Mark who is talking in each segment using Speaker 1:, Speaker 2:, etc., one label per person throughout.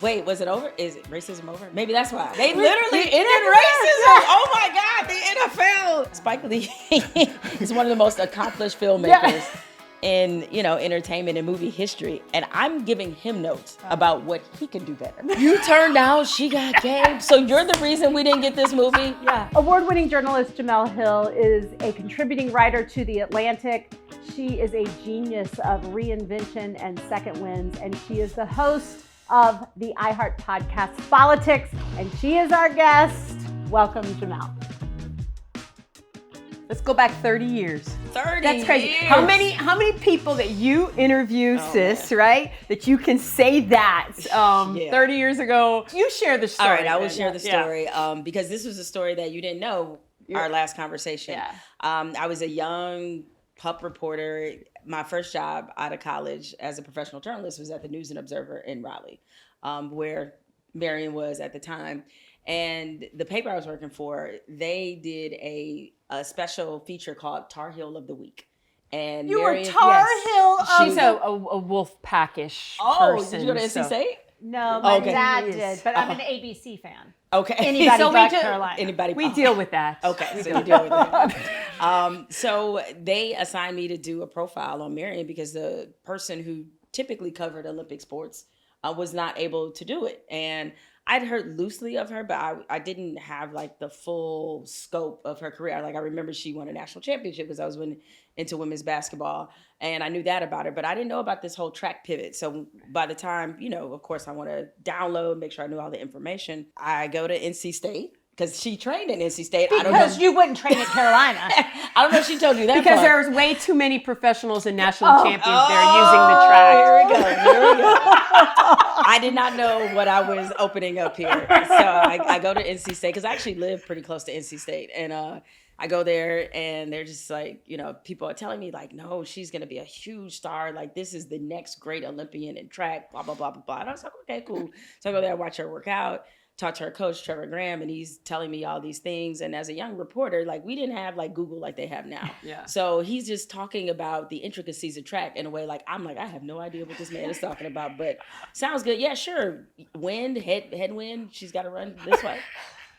Speaker 1: Wait, was it over? Is it racism over? Maybe that's why. They literally ended racism. Oh my God, the NFL. Spike Lee is one of the most accomplished filmmakers in, entertainment and movie history. And I'm giving him notes about what he can do better. You turned out she got game. So you're the reason we didn't get this movie?
Speaker 2: Yeah. Award-winning journalist Jemele Hill is a contributing writer to The Atlantic. She is a genius of reinvention and second wins, and she is the host of the iHeart podcast Spolitics, and she is our guest. Welcome, Jemele.
Speaker 3: Let's go back 30 years.
Speaker 1: 30
Speaker 3: That's crazy.
Speaker 1: years.
Speaker 3: How many people that you interview, sis, right? That you can say that 30 years ago. You share the story.
Speaker 1: All right, I will share the story because this was a story that you didn't know our last conversation.
Speaker 3: Yeah.
Speaker 1: I was a young pup reporter. My first job out of college as a professional journalist was at the News and Observer in Raleigh, where Marion was at the time. And the paper I was working for, they did a special feature called Tar Heel of the Week. And
Speaker 3: You
Speaker 1: Marion,
Speaker 3: were Tar Heel.
Speaker 1: She's
Speaker 3: a wolf packish person.
Speaker 1: Oh, did you go to NC State?
Speaker 2: No, my
Speaker 1: Okay.
Speaker 2: dad did, but I'm an ABC fan.
Speaker 1: Okay.
Speaker 2: Anybody
Speaker 3: So
Speaker 2: but
Speaker 3: we do-
Speaker 2: Carolina.
Speaker 1: Anybody?
Speaker 3: We deal with that.
Speaker 1: Okay, so you deal with that. So they assigned me to do a profile on Marion because the person who typically covered Olympic sports was not able to do it. And I'd heard loosely of her, but I didn't have like the full scope of her career. Like I remember she won a national championship because I was into women's basketball, and I knew that about her, but I didn't know about this whole track pivot. So by the time, of course I want to download, make sure I knew all the information. I go to NC State because she trained in NC State.
Speaker 2: Because you wouldn't train at Carolina.
Speaker 1: I don't know if she told you that
Speaker 3: Because
Speaker 1: part.
Speaker 3: there's way too many professionals and national champions there using the track.
Speaker 1: Here we go. I did not know what I was opening up here. So I go to NC State because I actually live pretty close to NC State. And I go there and they're just like, people are telling me like, no, she's going to be a huge star. Like this is the next great Olympian in track, blah, blah, blah, blah, blah. And I was like, okay, cool. So I go there, watch her work out. Talk to her coach, Trevor Graham, and he's telling me all these things. And as a young reporter, like we didn't have like Google like they have now.
Speaker 3: Yeah.
Speaker 1: So he's just talking about the intricacies of track in a way like I'm like, I have no idea what this man is talking about, but sounds good. Yeah, sure. Headwind, she's got to run this way.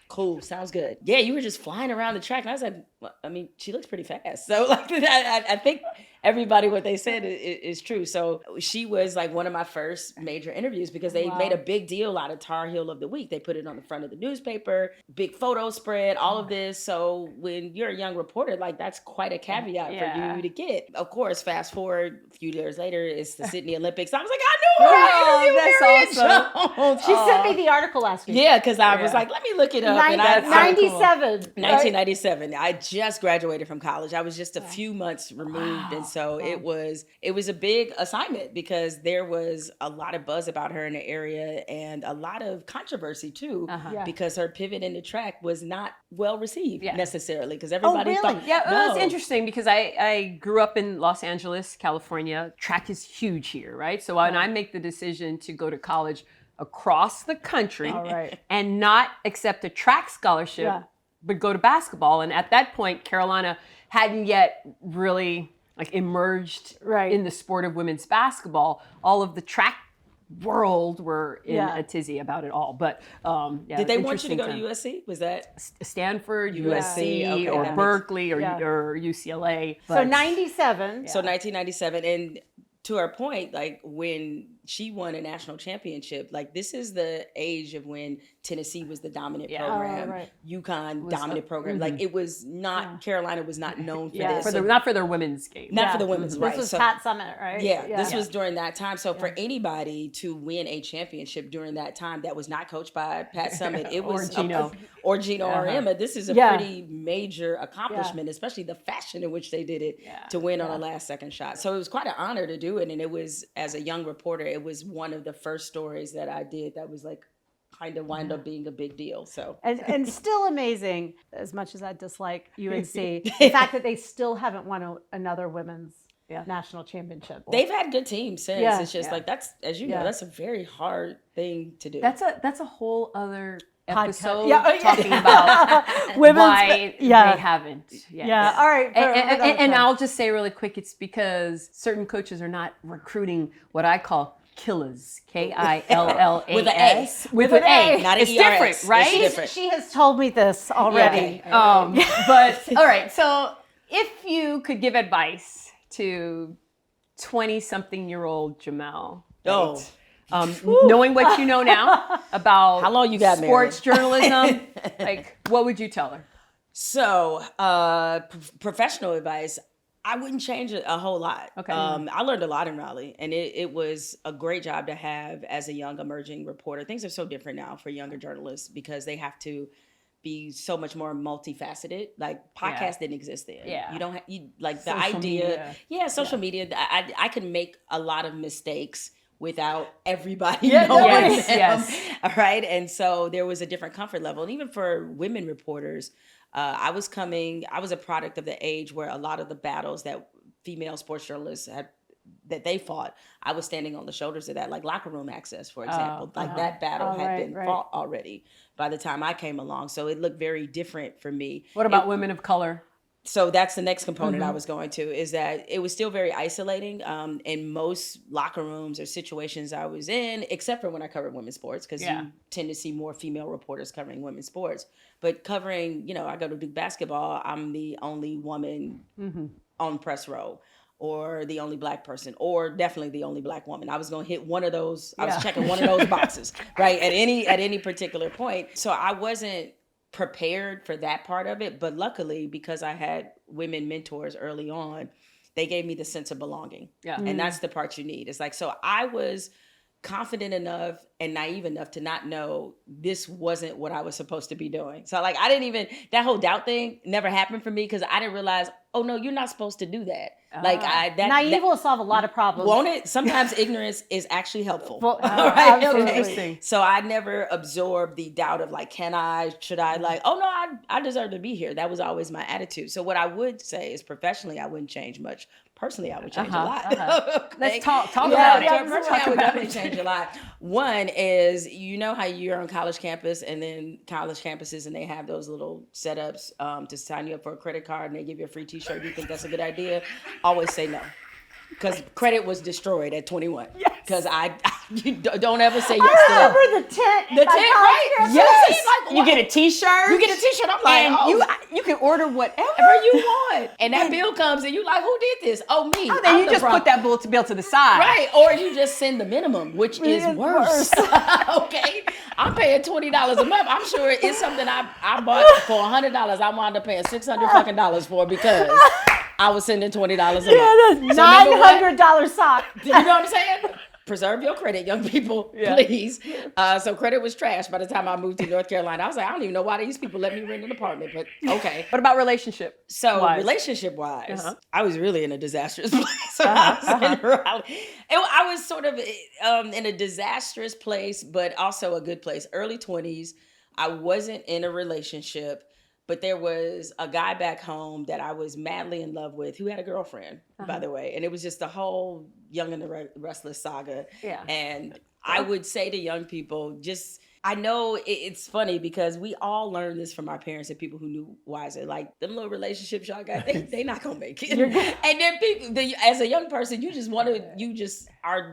Speaker 1: Cool, sounds good. Yeah, you were just flying around the track. And I was like, well, I mean, she looks pretty fast. So like, I think everybody, what they said is true. So she was like one of my first major interviews because they made a big deal out of Tar Heel of the Week. They put it on the front of the newspaper, big photo spread, all of this. So when you're a young reporter, like that's quite a caveat for you to get. Of course, fast forward a few years later, it's the Sydney Olympics. I was like, I knew her. I interviewed Marion Jones.
Speaker 2: She sent me the article last week.
Speaker 1: Yeah, because I was like, let me look it up.
Speaker 2: 97.
Speaker 1: 1997. I just graduated from college. I was just a few months removed. And so it was a big assignment because there was a lot of buzz about her in the area and a lot of controversy too, because her pivot into track was not well received necessarily because everybody thought.
Speaker 3: Yeah, it was interesting because I grew up in Los Angeles, California. Track is huge here, right? So when I make the decision to go to college across the country and not accept a track scholarship, but go to basketball. And at that point, Carolina hadn't yet really like emerged in the sport of women's basketball. All of the track world were in a tizzy about it all. But
Speaker 1: did they want you to go to USC? Was that
Speaker 3: Stanford, USC, or Berkeley, or UCLA?
Speaker 2: So 97.
Speaker 1: So 1997, and to her point, like when she won a national championship, like this is the age of when Tennessee was the dominant program, UConn dominant program. Like it was not, Carolina was not known for this.
Speaker 3: Not for their women's game.
Speaker 1: Not for the women's, right.
Speaker 2: This was Pat Summitt, right?
Speaker 1: Yeah, this was during that time. So for anybody to win a championship during that time that was not coached by Pat Summitt, it was
Speaker 3: Gino
Speaker 1: or Emma, this is a pretty major accomplishment, especially the fashion in which they did it to win on a last second shot. So it was quite an honor to do it. And it was, as a young reporter, it was one of the first stories that I did that was like kind of wind up being a big deal. So
Speaker 2: and still amazing, as much as I dislike UNC, the fact that they still haven't won another women's national championship.
Speaker 1: They've had good teams since. It's just like that's, as you know, that's a very hard thing to do.
Speaker 3: That's a whole other episode
Speaker 2: Yeah.
Speaker 3: talking about why they haven't.
Speaker 2: Yeah. All right.
Speaker 3: And I'll just say really quick, it's because certain coaches are not recruiting what I call Killers, Killas,
Speaker 1: With an A.
Speaker 3: with an A.
Speaker 1: Not an
Speaker 3: It's
Speaker 1: ERS.
Speaker 3: different, right?
Speaker 1: It's different.
Speaker 2: She has told me this already.
Speaker 3: But all right, so if you could give advice to 20-something-year-old Jemele, right? Knowing what you know now about
Speaker 1: how long you got,
Speaker 3: sports journalism, like what would you tell her?
Speaker 1: So, professional advice, I wouldn't change it a whole lot.
Speaker 3: Okay.
Speaker 1: I learned a lot in Raleigh, and it was a great job to have as a young emerging reporter. Things are so different now for younger journalists because they have to be so much more multifaceted. Like podcasts didn't exist then.
Speaker 3: Yeah.
Speaker 1: You don't have, the
Speaker 3: Social
Speaker 1: idea.
Speaker 3: media.
Speaker 1: Yeah, social media. I could make a lot of mistakes without everybody
Speaker 3: Yes,
Speaker 1: knowing
Speaker 3: yes,
Speaker 1: them.
Speaker 3: yes.
Speaker 1: All right. And so there was a different comfort level. And even for women reporters, I was a product of the age where a lot of the battles that female sports journalists that they fought, I was standing on the shoulders of that, like locker room access, for example. That battle had been fought already by the time I came along. So it looked very different for me.
Speaker 3: What about women of color?
Speaker 1: So that's the next component I was going to, is that it was still very isolating in most locker rooms or situations I was in, except for when I covered women's sports, because you tend to see more female reporters covering women's sports. But covering, I go to Duke basketball, I'm the only woman on press row, or the only Black person, or definitely the only Black woman. I was going to hit one of those. I was checking one of those boxes, right, at any particular point. So I wasn't prepared for that part of it, but luckily, because I had women mentors early on, they gave me the sense of belonging. And that's the part you need. It's like, so I was confident enough and naive enough to not know this wasn't what I was supposed to be doing. So like, that whole doubt thing never happened for me, because I didn't realize, oh no, you're not supposed to do that.
Speaker 2: Naive will solve a lot of problems.
Speaker 1: Won't it? Sometimes ignorance is actually helpful.
Speaker 2: Right?
Speaker 3: Interesting.
Speaker 1: So I never absorbed the doubt of like, should I oh no, I deserve to be here. That was always my attitude. So what I would say is, professionally, I wouldn't change much. Personally, I would change a lot. Okay?
Speaker 3: Let's talk about it.
Speaker 1: Personally, I would definitely change a lot. One is, how you're on college campus, and then college campuses, and they have those little setups to sign you up for a credit card, and they give you a free t-shirt. You think that's a good idea? Always say no. Because credit was destroyed at 21. Yes. Because you don't ever say yes to that.
Speaker 2: I remember the tent.
Speaker 1: The tent, right?
Speaker 3: Yes.
Speaker 1: Like,
Speaker 3: you get a t-shirt.
Speaker 1: You get a t-shirt. I'm like,
Speaker 3: and you can order whatever
Speaker 1: you want. And that bill comes and you like, who did this? Oh, me.
Speaker 3: Then you just put that bill to the side.
Speaker 1: Right. Or you just send the minimum, which is worse. Okay. I'm paying $20 a month. I'm sure it's something I bought for $100. I wound up paying $600 fucking dollars for, because I was sending $20 a month.
Speaker 2: That's $900 sock.
Speaker 1: You know what I'm saying? Preserve your credit, young people, please. So credit was trash by the time I moved to North Carolina. I was like, I don't even know why these people let me rent an apartment, but okay.
Speaker 3: What about relationship?
Speaker 1: So relationship-wise, I was really in a disastrous place when I was in Raleigh. I was sort of in a disastrous place, but also a good place. Early 20s, I wasn't in a relationship, but there was a guy back home that I was madly in love with, who had a girlfriend, by the way. And it was just the whole Young and the Restless saga. Yeah. And I would say to young people, I know it's funny because we all learned this from our parents and people who knew wiser. Like, them little relationships y'all got, they not gonna make it. And then people, as a young person, you just are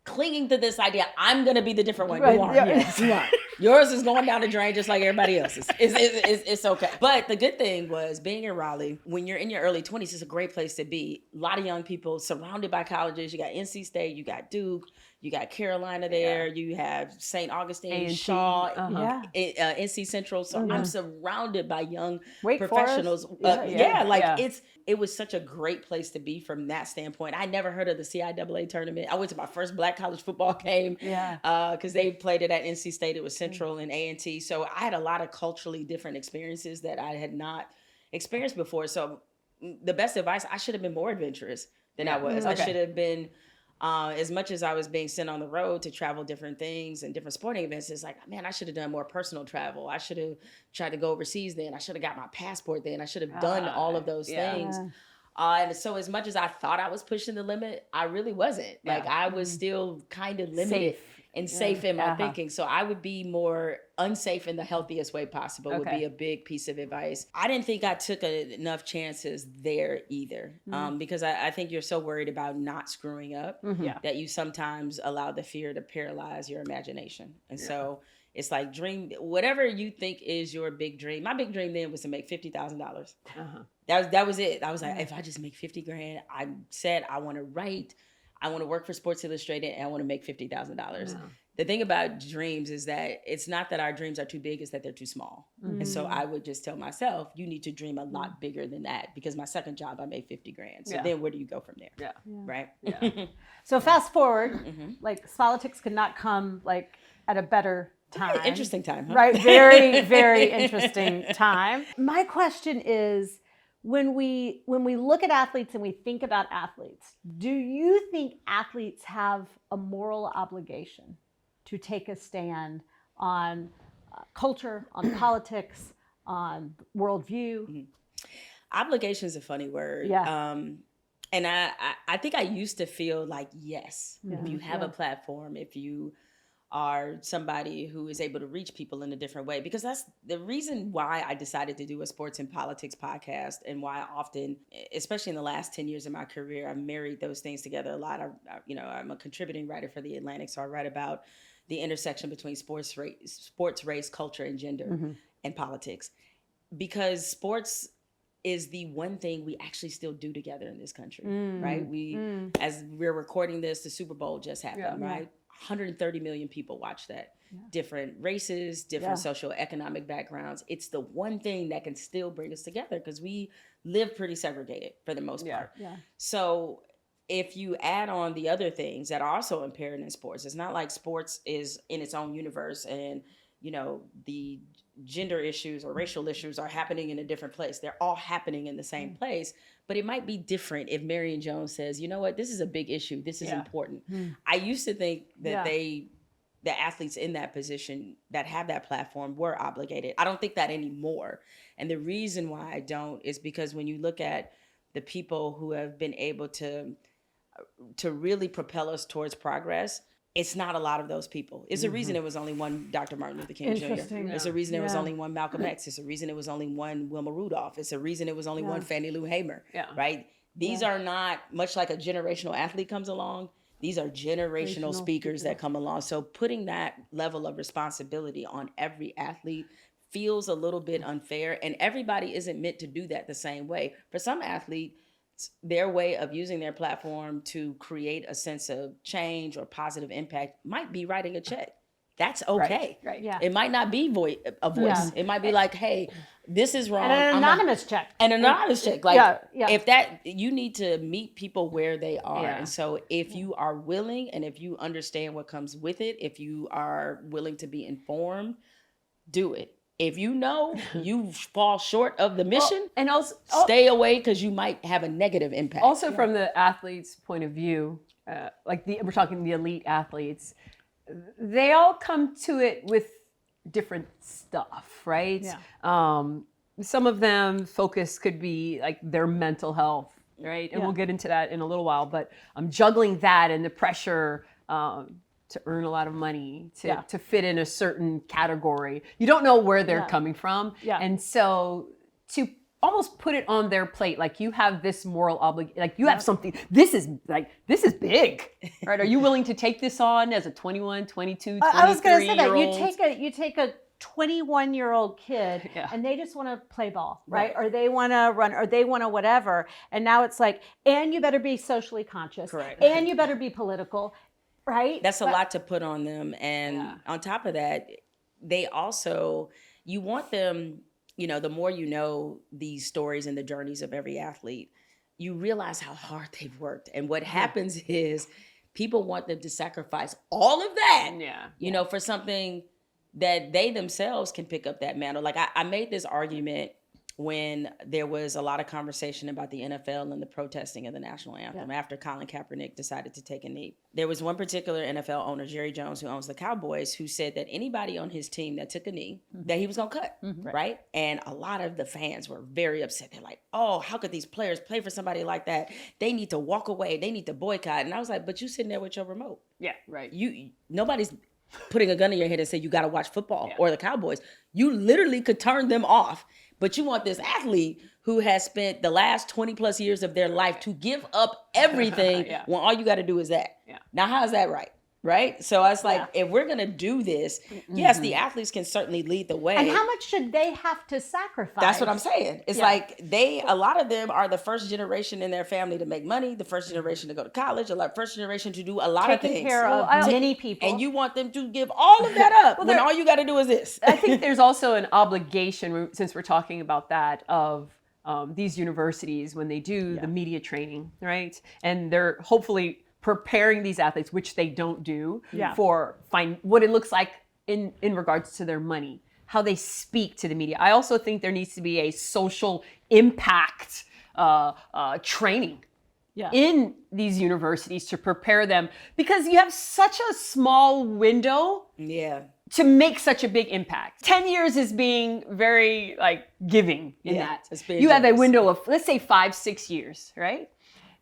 Speaker 1: clinging to this idea, I'm gonna be the different one. You are. Yes, you are. Yours is going down the drain just like everybody else's. It's okay. But the good thing was, being in Raleigh, when you're in your early 20s, it's a great place to be. A lot of young people surrounded by colleges. You got NC State, you got Duke, you got Carolina there, you have St. Augustine,
Speaker 3: A&T.
Speaker 1: Shaw, NC Central. So I'm surrounded by young professionals. It was such a great place to be from that standpoint. I never heard of the CIAA tournament. I went to my first Black college football game because they played it at NC State. It was Central and A&T. So I had a lot of culturally different experiences that I had not experienced before. So the best advice, I should have been more adventurous than I was. I should have been, as much as I was being sent on the road to travel different things and different sporting events, it's like, man, I should have done more personal travel. I should have tried to go overseas then. I should have got my passport then. I should have done all of those things. And so as much as I thought I was pushing the limit, I really wasn't. Like, I was still kind of limited. and safe in my thinking. So I would be more unsafe in the healthiest way possible would be a big piece of advice. I didn't think I took enough chances there either, because I think you're so worried about not screwing up that you sometimes allow the fear to paralyze your imagination. And so it's like dream whatever you think is your big dream. My big dream then was to make $50,000. That was it. I was like, if I just make 50 grand, I said I want to write, I want to work for Sports Illustrated, and I want to make $50,000. The thing about dreams is that it's not that our dreams are too big, it's that they're too small. And so I would just tell myself, you need to dream a lot bigger than that, because my second job, I made 50 grand. So then where do you go from there? Right?
Speaker 2: So fast forward, like Spolitics could not come like at a better time.
Speaker 1: Very interesting time, huh?
Speaker 2: Right. Very, very interesting time. My question is, when we look at athletes and we think about athletes, do you think athletes have a moral obligation to take a stand on culture, on politics, on worldview?
Speaker 1: Obligation is a funny word. And I think I used to feel like, yes, if you have a platform, if you are somebody who is able to reach people in a different way, because that's the reason why I decided to do a sports and politics podcast, and why I often, especially in the last 10 years of my career, I've married those things together a lot. I'm a contributing writer for The Atlantic, so I write about the intersection between sports, race, culture, and gender and politics, because sports is the one thing we actually still do together in this country, right? As we're recording this, the Super Bowl just happened, right? 130 million people watch that. Different races, different socioeconomic backgrounds. It's the one thing that can still bring us together, because we live pretty segregated for the most part. So if you add on the other things that are also impaired in sports, it's not like sports is in its own universe and, the gender issues or racial issues are happening in a different place. They're all happening in the same place, but it might be different if Marion Jones says, you know what, this is a big issue. This is important. I used to think that the athletes in that position that have that platform were obligated. I don't think that anymore. And the reason why I don't is because when you look at the people who have been able to really propel us towards progress, it's not a lot of those people. It's a reason it was only one Dr. Martin Luther King Jr. It's a reason it was only one Malcolm X. It's a reason it was only one Wilma Rudolph. It's a reason it was only one Fannie Lou Hamer, right? These are not, much like a generational athlete comes along, these are generational speakers that come along. So putting that level of responsibility on every athlete feels a little bit unfair, and everybody isn't meant to do that the same way. For some athletes, their way of using their platform to create a sense of change or positive impact might be writing a check. That's okay.
Speaker 2: Right.
Speaker 1: It might not be a voice. It might be like, hey, this is wrong.
Speaker 2: And an anonymous check.
Speaker 1: An anonymous check. Like, if that, you need to meet people where they are. And so if you are willing, and if you understand what comes with it, if you are willing to be informed, do it. If you know you fall short of the mission, and also stay away, because you might have a negative impact.
Speaker 3: Also, from the athlete's point of view, we're talking the elite athletes, they all come to it with different stuff, right? Some of them focus could be like their mental health, right? And we'll get into that in a little while, but I'm juggling that and the pressure to earn a lot of money, to fit in a certain category. You don't know where they're coming from. And so to almost put it on their plate, like you have this moral obligation, like you have something, this is big, right? Are you willing to take this on as a 21, 22, 23-year-old?
Speaker 2: I was going to say that. You take a 21-year-old kid and they just want to play ball, right? Or they want to run, or they want to whatever. And now it's like, and you better be socially conscious.
Speaker 1: Correct.
Speaker 2: And you better be political. Right.
Speaker 1: That's a lot to put on them. And on top of that, they also, you want them, the more you know these stories and the journeys of every athlete, you realize how hard they've worked. And what happens is people want them to sacrifice all of that, for something that they themselves can pick up that mantle. Like I made this argument when there was a lot of conversation about the NFL and the protesting of the national anthem after Colin Kaepernick decided to take a knee. There was one particular NFL owner, Jerry Jones, who owns the Cowboys, who said that anybody on his team that took a knee, that he was going to cut, right? And a lot of the fans were very upset. They're like, oh, how could these players play for somebody like that? They need to walk away. They need to boycott. And I was like, but you sitting there with your remote.
Speaker 3: Yeah, right.
Speaker 1: Nobody's putting a gun in your head and say you got to watch football or the Cowboys. You literally could turn them off. But you want this athlete who has spent the last 20 plus years of their life to give up everything when all you got to do is that. Yeah. Now, how is that right? Right? So I was like, if we're going to do this, yes, the athletes can certainly lead the way.
Speaker 2: And how much should they have to sacrifice?
Speaker 1: That's what I'm saying. It's like a lot of them are the first generation in their family to make money, the first generation to go to college, first generation to do a lot of things.
Speaker 2: Taking care of many people.
Speaker 1: And you want them to give all of that up when all you got to do is this.
Speaker 3: I think there's also an obligation, since we're talking about that, of these universities when they do the media training, right? And they're hopefully preparing these athletes, which they don't do, for what it looks like in regards to their money, how they speak to the media. I also think there needs to be a social impact training in these universities to prepare them, because you have such a small window to make such a big impact. 10 years is being very giving in that. You have a window of, let's say 5-6 years, right?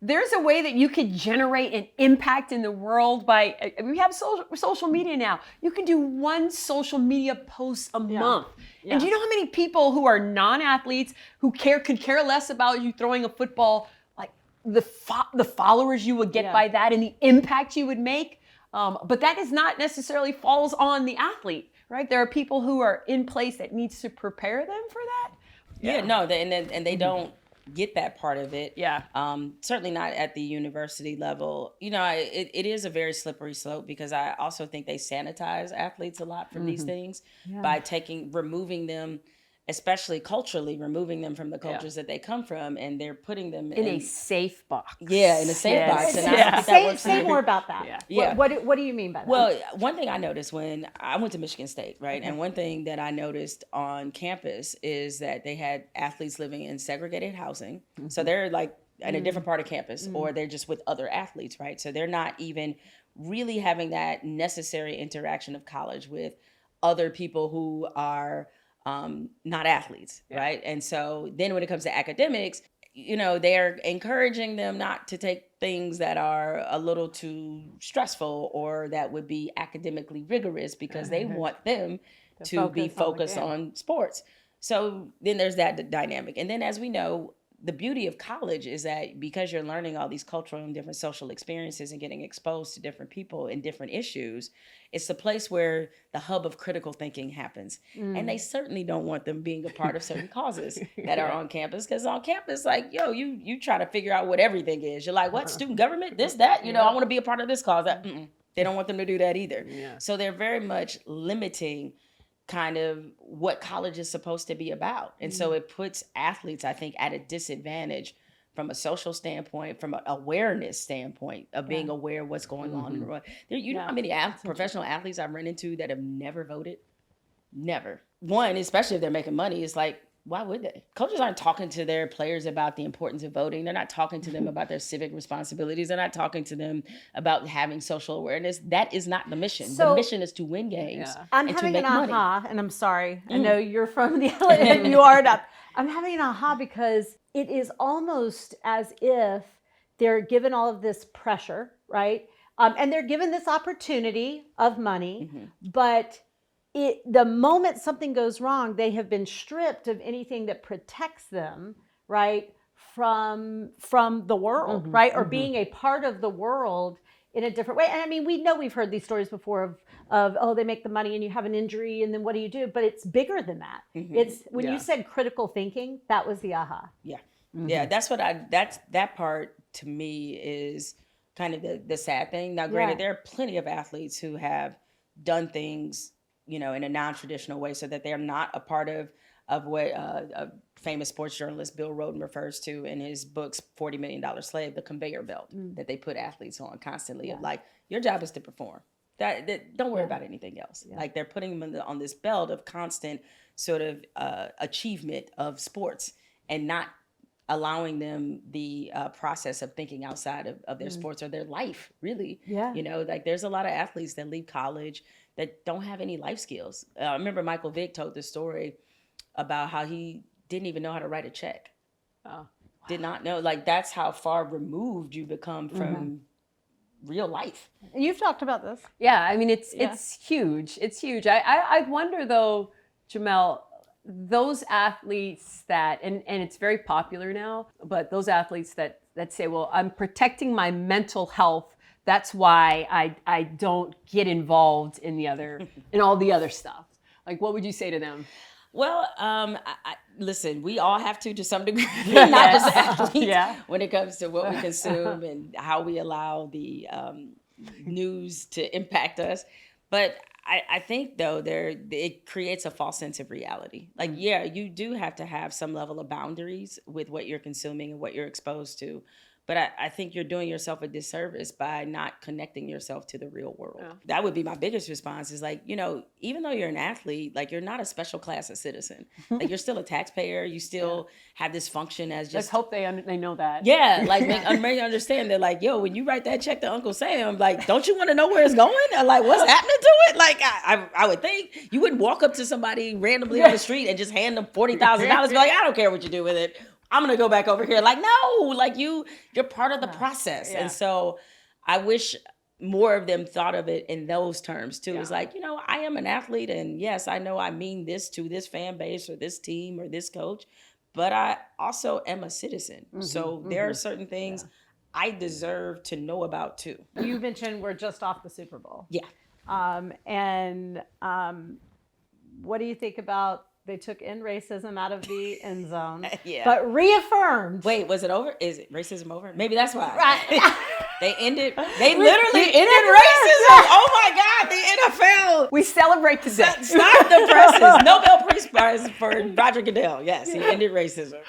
Speaker 3: There's a way that you could generate an impact in the world by, we have social media now. You can do one social media post a month. Yeah. And do you know how many people who are non-athletes who could care less about you throwing a football, like the followers you would get by that and the impact you would make? But that is not necessarily falls on the athlete, right? There are people who are in place that needs to prepare them for that.
Speaker 1: They don't get that part of it. Certainly not at the university level. It is a very slippery slope, because I also think they sanitize athletes a lot from these things by removing them, especially culturally, removing them from the cultures that they come from, and they're putting them in
Speaker 3: a safe box.
Speaker 1: Yeah, in a safe box. And I don't think that works.
Speaker 2: Say more about that. What do you mean by that?
Speaker 1: Well, one thing I noticed when I went to Michigan State, right? And one thing that I noticed on campus is that they had athletes living in segregated housing. So they're like in a different part of campus, or they're just with other athletes, right? So they're not even really having that necessary interaction of college with other people who are not athletes, right? And so then when it comes to academics, they're encouraging them not to take things that are a little too stressful or that would be academically rigorous, because they want them to be focused on sports. So then there's that dynamic. And then, as we know, the beauty of college is that because you're learning all these cultural and different social experiences and getting exposed to different people and different issues, it's the place where the hub of critical thinking happens. And they certainly don't want them being a part of certain causes that are on campus, because on campus, you try to figure out what everything is. You're like, what, student government, this, that, I want to be a part of this cause. They don't want them to do that either. So they're very much limiting kind of what college is supposed to be about. And so it puts athletes, I think, at a disadvantage from a social standpoint, from an awareness standpoint of being aware of what's going on in the world. You know how many professional athletes I've run into that have never voted? Never. One, especially if they're making money, is like, why would they? Coaches aren't talking to their players about the importance of voting. They're not talking to them about their civic responsibilities. They're not talking to them about having social awareness. That is not the mission. The mission is to win games.
Speaker 2: I'm having an aha, and I'm sorry. I know you're from the LA and you are not. I'm having an aha because it is almost as if they're given all of this pressure, right? And they're given this opportunity of money, but the moment something goes wrong, they have been stripped of anything that protects them, right, from the world, right, or being a part of the world in a different way. And I mean, we've heard these stories before of they make the money and you have an injury and then what do you do? But it's bigger than that. It's when you said critical thinking, that was the aha.
Speaker 1: Yeah, that's what that part to me is kind of the sad thing. Now, granted, there are plenty of athletes who have done things, in a non-traditional way, so that they're not a part of what a famous sports journalist Bill Rhoden refers to in his books, $40 Million Slave, the conveyor belt that they put athletes on constantly. Of like, your job is to perform. that don't worry about anything else.
Speaker 2: Yeah.
Speaker 1: Like they're putting them on this belt of constant sort of achievement of sports and not allowing them the process of thinking outside of their sports or their life, really.
Speaker 2: Yeah.
Speaker 1: You know, like there's a lot of athletes that leave college that don't have any life skills. I remember Michael Vick told this story about how he didn't even know how to write a check. Did not know. Like that's how far removed you become from real life.
Speaker 2: You've talked about this.
Speaker 3: Yeah, I mean, it's huge. It's huge. I wonder though, Jemele, those athletes that, and it's very popular now, but those athletes that say, well, I'm protecting my mental health. That's why I don't get involved in in all the other stuff. Like, what would you say to them?
Speaker 1: Well, listen, we all have to some degree, not just athletes, when it comes to what we consume and how we allow the news to impact us. But I think, though, it creates a false sense of reality. Like, yeah, you do have to have some level of boundaries with what you're consuming and what you're exposed to. But I think you're doing yourself a disservice by not connecting yourself to the real world. Yeah. That would be my biggest response is like, you know, even though you're an athlete, like you're not a special class of citizen. Like you're still a taxpayer. You still have this function as just.
Speaker 3: Let's hope they know that.
Speaker 1: Yeah, like make understand that like, yo, when you write that check to Uncle Sam, like, don't you want to know where it's going? Or like, what's happening to it? Like, I would think you wouldn't walk up to somebody randomly on the street and just hand them $40,000. Be like, I don't care what you do with it. I'm going to go back over here. Like, no, like you're part of the process. Yeah. And so I wish more of them thought of it in those terms too. Yeah. It's like, you know, I am an athlete and yes, I know I mean this to this fan base or this team or this coach, but I also am a citizen. So there are certain things I deserve to know about too.
Speaker 2: You mentioned we're just off the Super Bowl.
Speaker 1: Yeah.
Speaker 2: What do you think about they took in racism out of the end zone,
Speaker 1: yeah,
Speaker 2: but reaffirmed.
Speaker 1: Wait, was it over? Is it racism over? Maybe that's why. Right. They literally ended racism. Oh my God, the NFL.
Speaker 3: We celebrate today.
Speaker 1: Stop the presses. Nobel Peace Prize for Roger Goodell. Yes, he ended racism.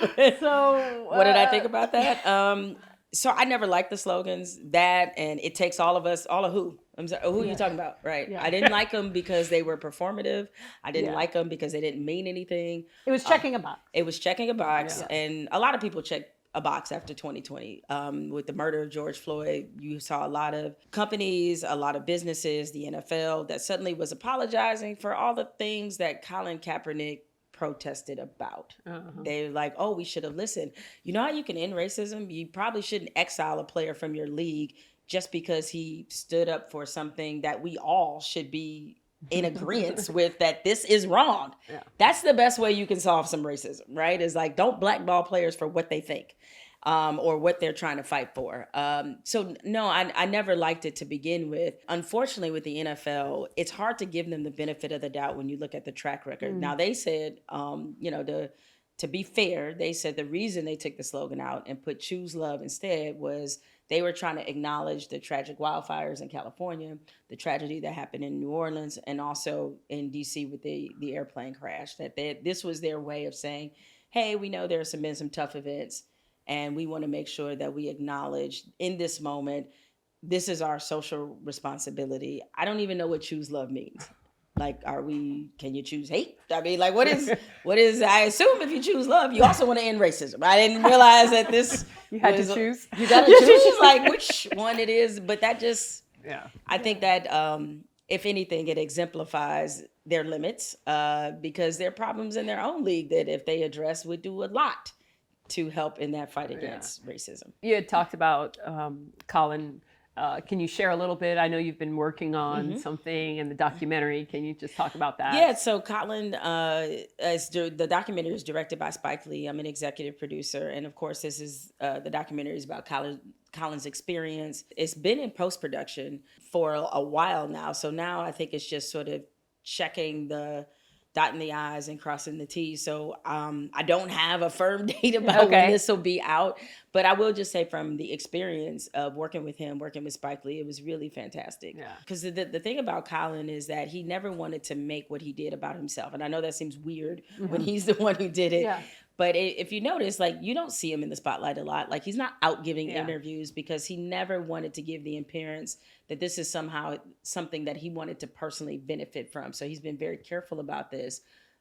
Speaker 2: So
Speaker 1: what did I think about that? So I never liked the slogans, that, and it takes all of us, all of who? I'm sorry, who are you talking about? Right. Yeah. I didn't like them because they were performative. I didn't like them because they didn't mean anything.
Speaker 2: It was checking a box.
Speaker 1: It was checking a box. Yeah. And a lot of people checked a box after 2020. With the murder of George Floyd, you saw a lot of companies, a lot of businesses, the NFL that suddenly was apologizing for all the things that Colin Kaepernick protested about. They're like, oh, we should have listened. You know how you can end racism? You probably shouldn't exile a player from your league just because he stood up for something that we all should be in agreement with, that this is wrong. Yeah. That's the best way you can solve some racism, right? Is like, don't blackball players for what they think or what they're trying to fight for. So no, I never liked it to begin with. Unfortunately, with the NFL, it's hard to give them the benefit of the doubt when you look at the track record. Now, they said, to be fair, they said the reason they took the slogan out and put Choose Love instead was they were trying to acknowledge the tragic wildfires in California, the tragedy that happened in New Orleans, and also in DC with the airplane crash. This was their way of saying, hey, we know there's been some tough events, and we want to make sure that we acknowledge in this moment, this is our social responsibility. I don't even know what choose love means. Like, can you choose hate? I mean, like, what is, I assume if you choose love, you also want to end racism. I didn't realize that
Speaker 3: you had to choose.
Speaker 1: You got to choose like which one it is. But that just, I think that if anything, it exemplifies their limits because there are problems in their own league that if they address would do a lot to help in that fight against racism.
Speaker 3: You had talked about Colin. Can you share a little bit? I know you've been working on something in the documentary. Can you just talk about that?
Speaker 1: Yeah, so Colin, the documentary is directed by Spike Lee. I'm an executive producer. And of course, this is the documentary is about Colin's experience. It's been in post-production for a while now. So now I think it's just sort of checking dotting the I's and crossing the T's. So I don't have a firm date about when this will be out, But I will just say from the experience of working with him, working with Spike Lee, it was really fantastic.
Speaker 3: Yeah.
Speaker 1: Because the thing about Colin is that he never wanted to make what he did about himself. And I know that seems weird when he's the one who did it.
Speaker 2: Yeah.
Speaker 1: But if you notice, like, you don't see him in the spotlight a lot. Like, he's not out giving interviews because he never wanted to give the appearance that this is somehow something that he wanted to personally benefit from. So he's been very careful about this.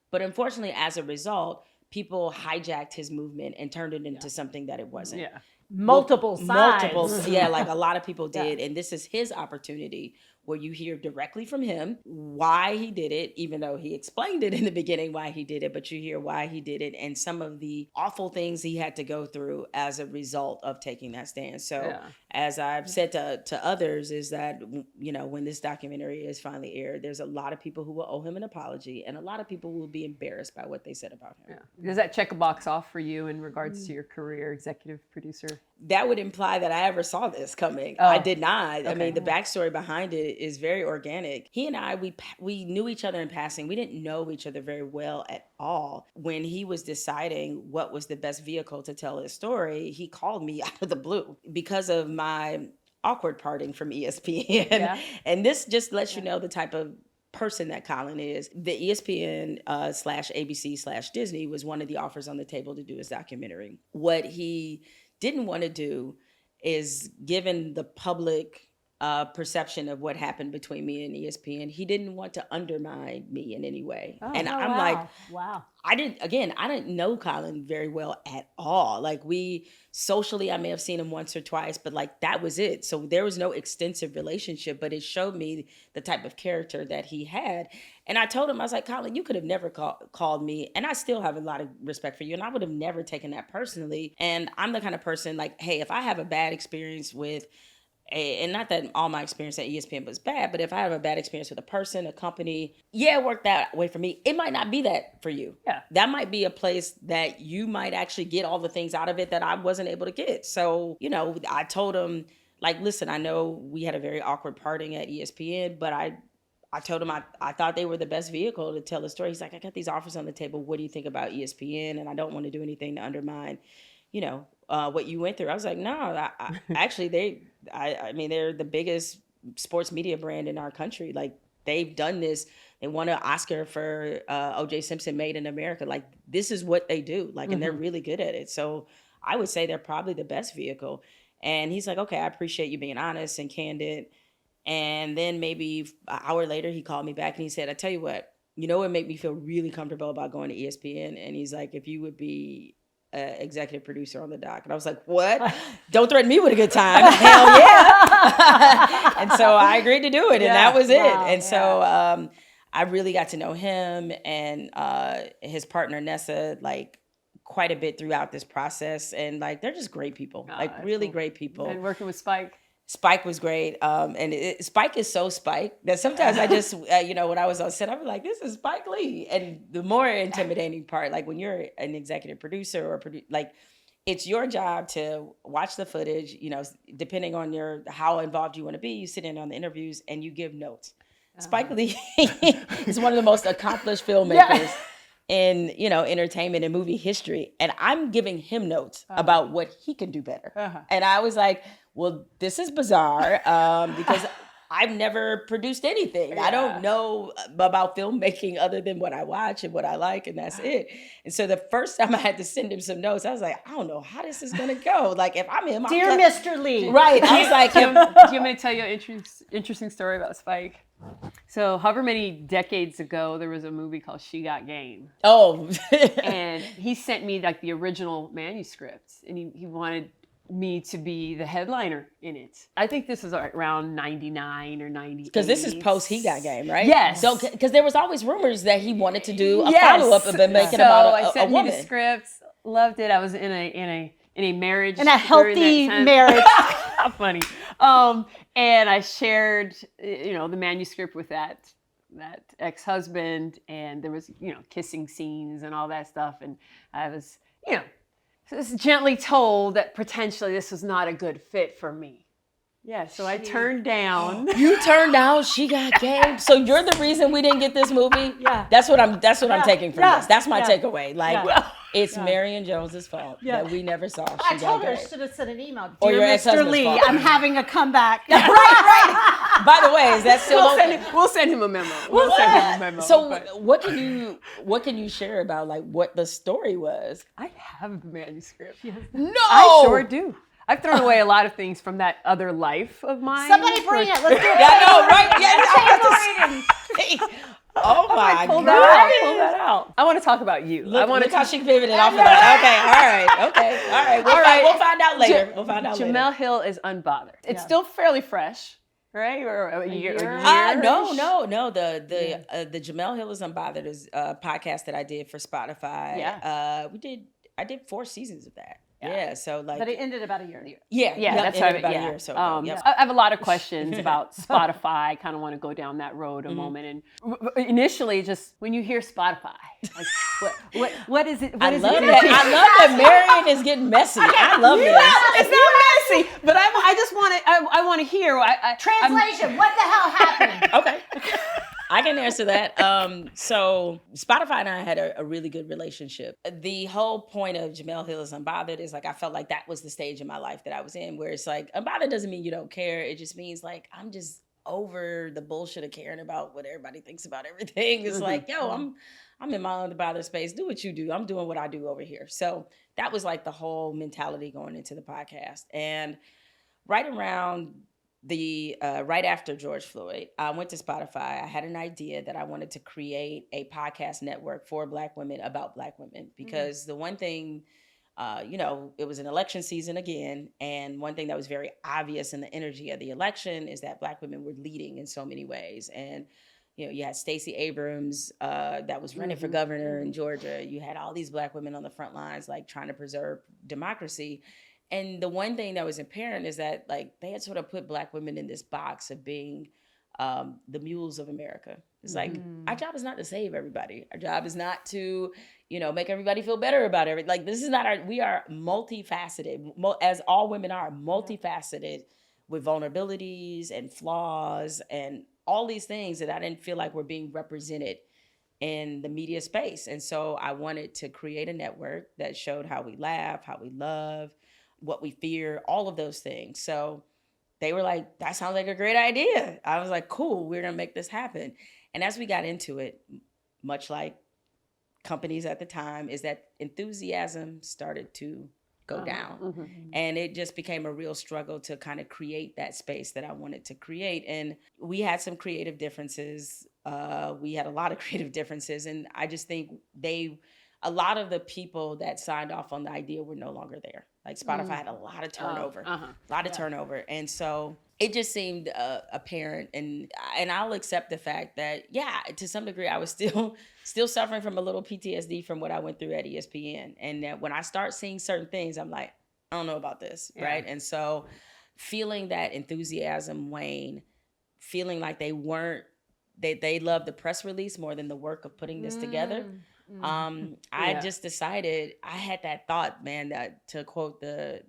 Speaker 1: But unfortunately, as a result, people hijacked his movement and turned it into something that it wasn't.
Speaker 3: Yeah.
Speaker 2: Multiple sides.
Speaker 1: Yeah, like a lot of people did. And this is his opportunity where you hear directly from him why he did it, even though he explained it in the beginning why he did it, but you hear why he did it and some of the awful things he had to go through as a result of taking that stand. So as I've said to others is that, you know, when this documentary is finally aired, there's a lot of people who will owe him an apology and a lot of people will be embarrassed by what they said about him.
Speaker 3: Yeah. Does that check a box off for you in regards to your career, executive producer?
Speaker 1: That would imply that I ever saw this coming. I did not. Okay. I mean, the backstory behind it is very organic. He and I, we knew each other in passing. We didn't know each other very well at all. When he was deciding what was the best vehicle to tell his story, he called me out of the blue because of my awkward parting from ESPN. Yeah. And this just lets you know the type of person that Colin is. The ESPN /ABC /Disney was one of the offers on the table to do his documentary. What he didn't want to do is, given the public perception of what happened between me and ESPN, he didn't want to undermine me in any way. I'm like,
Speaker 2: wow.
Speaker 1: I didn't know Colin very well at all. Like, we socially, I may have seen him once or twice, but like that was it. So there was no extensive relationship, but it showed me the type of character that he had. And I told him, I was like, Colin, you could have never called me. And I still have a lot of respect for you. And I would have never taken that personally. And I'm the kind of person like, hey, if I have a bad experience with and not that all my experience at ESPN was bad, but if I have a bad experience with a person, a company, it worked that way for me. It might not be that for you.
Speaker 3: Yeah.
Speaker 1: That might be a place that you might actually get all the things out of it that I wasn't able to get. So, you know, I told him, like, listen, I know we had a very awkward parting at ESPN, but I told him I thought they were the best vehicle to tell the story. He's like, I got these offers on the table. What do you think about ESPN? And I don't want to do anything to undermine, you know, what you went through. I was like, no, actually, they're the biggest sports media brand in our country. Like, they've done this. They won an Oscar for O.J. Simpson Made in America. Like, this is what they do. Like, and they're really good at it. So I would say they're probably the best vehicle. And he's like, okay, I appreciate you being honest and candid. And then maybe an hour later, he called me back and he said, I tell you what, you know what made me feel really comfortable about going to ESPN? And he's like, if you would be executive producer on the doc. And I was like, what? Don't threaten me with a good time. Hell yeah. And so I agreed to do it. And that was it. And so I really got to know him and his partner, Nessa, like quite a bit throughout this process. And like, they're just great people, like really great people.
Speaker 3: And working with Spike
Speaker 1: was great. Spike is so Spike that sometimes I just, when I was on set, I was like, this is Spike Lee. And the more intimidating part, like when you're an executive producer or like, it's your job to watch the footage, you know, depending on how involved you want to be, you sit in on the interviews and you give notes. Spike Lee is one of the most accomplished filmmakers in, you know, entertainment and movie history. And I'm giving him notes about what he can do better. And I was like, well, this is bizarre because I've never produced anything. I don't know about filmmaking other than what I watch and what I like, and that's it. And so the first time I had to send him some notes, I was like, I don't know how this is going to go. Like, if I'm him,
Speaker 2: Dear Mr. Lee.
Speaker 1: Right. I was like,
Speaker 3: do you want me to tell you an interesting story about Spike? So however many decades ago, there was a movie called She Got Game.
Speaker 1: Oh.
Speaker 3: And he sent me like the original manuscript, and he wanted me to be the headliner in it. I think this is around 99 or 90.
Speaker 1: Because this is post He Got Game, right?
Speaker 3: Yes.
Speaker 1: So, because there was always rumors that he wanted to do a follow-up of it, make it about
Speaker 3: I sent
Speaker 1: a woman.
Speaker 3: me the script, loved it. I was in a marriage.
Speaker 2: In a healthy marriage.
Speaker 3: How funny. And I shared, the manuscript with that ex-husband, and there was, kissing scenes and all that stuff. And I was, gently told that potentially this was not a good fit for me. Yeah, so I turned down.
Speaker 1: You turned down, she got game. So you're the reason we didn't get this movie?
Speaker 2: Yeah.
Speaker 1: That's what I'm taking from this. That's my takeaway. Like,
Speaker 2: Yeah.
Speaker 1: it's Marion Jones's fault that we never saw.
Speaker 2: I told her I should have sent an email.
Speaker 1: Or
Speaker 2: Dear
Speaker 1: your
Speaker 2: Mr.
Speaker 1: ex-husband's
Speaker 2: Lee,
Speaker 1: fault.
Speaker 2: I'm having a comeback.
Speaker 1: Right. By the way, is that still
Speaker 3: We'll send him a memo. We'll send him a memo.
Speaker 1: So what can you share about like what the story was?
Speaker 3: I have the manuscript.
Speaker 1: No,
Speaker 3: I sure do. I've thrown away a lot of things from that other life of mine.
Speaker 2: Somebody bring it. Let's do it.
Speaker 1: Yeah, I know, right? Yeah, oh my
Speaker 3: Pull
Speaker 1: God.
Speaker 3: that out. I want to talk about you.
Speaker 1: I want to how she pivoted off of that. Okay, all right. We'll find out later.
Speaker 3: Jemele Hill is Unbothered. It's still fairly fresh, right? Or a year.
Speaker 1: No. The Jemele Hill is Unbothered is a podcast that I did for Spotify.
Speaker 3: Yeah.
Speaker 1: I did 4 seasons of that. Yeah, so like,
Speaker 2: but it ended about a year.
Speaker 3: Yeah, that's
Speaker 1: it
Speaker 3: right.
Speaker 1: About a year or so. Yep.
Speaker 3: I have a lot of questions about Spotify. I kind of want to go down that road a moment. And initially, just when you hear Spotify, like, what is it?
Speaker 1: I love that Marion is getting messy. I love this.
Speaker 3: It's not messy, but I just want to. I want to hear.
Speaker 2: Translation. What the hell happened?
Speaker 1: Okay. I can answer that. So Spotify and I had a really good relationship. The whole point of Jemele Hill is Unbothered is like, I felt like that was the stage in my life that I was in, where it's like, unbothered doesn't mean you don't care. It just means like, I'm just over the bullshit of caring about what everybody thinks about everything. It's like, yo, I'm in my unbothered space. Do what you do. I'm doing what I do over here. So that was like the whole mentality going into the podcast. And right around right after George Floyd, I went to Spotify. I had an idea that I wanted to create a podcast network for Black women about Black women, because the one thing, it was an election season again. And one thing that was very obvious in the energy of the election is that Black women were leading in so many ways. And, you had Stacey Abrams that was running for governor in Georgia. You had all these Black women on the front lines, like trying to preserve democracy. And the one thing that was apparent is that like they had sort of put Black women in this box of being the mules of America. It's like, our job is not to save everybody. Our job is not to, make everybody feel better about everything. Like, this is not we are multifaceted, as all women are multifaceted, with vulnerabilities and flaws and all these things that I didn't feel like were being represented in the media space. And so I wanted to create a network that showed how we laugh, how we love, what we fear, all of those things. So they were like, that sounds like a great idea. I was like, cool, we're gonna make this happen. And as we got into it, much like companies at the time, is that enthusiasm started to go down. And it just became a real struggle to kind of create that space that I wanted to create. And we had some creative differences. We had a lot of creative differences. And I just think a lot of the people that signed off on the idea were no longer there. Like Spotify had a lot of turnover. And so it just seemed apparent. And I'll accept the fact that, to some degree, I was still suffering from a little PTSD from what I went through at ESPN. And that when I start seeing certain things, I'm like, I don't know about this, right? And so feeling that enthusiasm wane, feeling like they loved the press release more than the work of putting this together. I just decided, I had that thought, man, that to quote the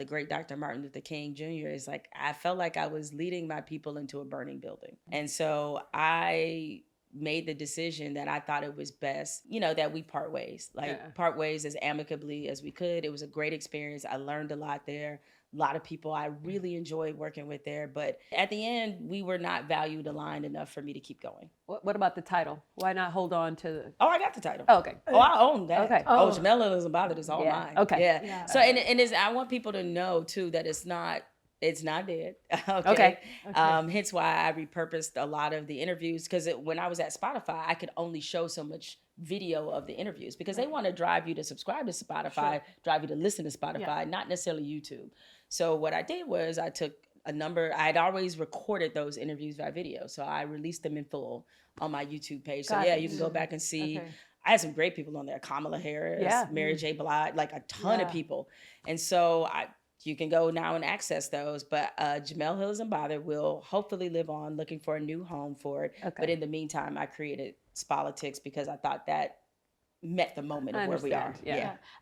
Speaker 1: great Dr. Martin Luther King Jr., is like, I felt like I was leading my people into a burning building. And so I made the decision that I thought it was best, that we part ways, part ways as amicably as we could. It was a great experience. I learned a lot there. A lot of people I really enjoyed working with there. But at the end, we were not valued aligned enough for me to keep going.
Speaker 3: What about the title? Why not hold on to
Speaker 1: Oh, I got the title.
Speaker 3: Oh, okay.
Speaker 1: Oh, I own that.
Speaker 3: Okay.
Speaker 1: Oh, Jemele Hill is Unbothered is all mine.
Speaker 3: Okay.
Speaker 1: Yeah. So, and I want people to know, too, that it's not dead.
Speaker 3: Okay.
Speaker 1: Hence why I repurposed a lot of the interviews, because when I was at Spotify, I could only show so much video of the interviews, because they want to drive you to subscribe to Spotify, drive you to listen to Spotify, not necessarily YouTube. So what I did was I took a number, I had always recorded those interviews by video. So I released them in full on my YouTube page. So you can go back and see. Okay. I had some great people on there. Kamala Harris, Mary J. Blige, like a ton of people. And so you can go now and access those. But Jemele Hill is Unbothered will hopefully live on, looking for a new home for it. Okay. But in the meantime, I created Spolitics because I thought that met the moment of where we are.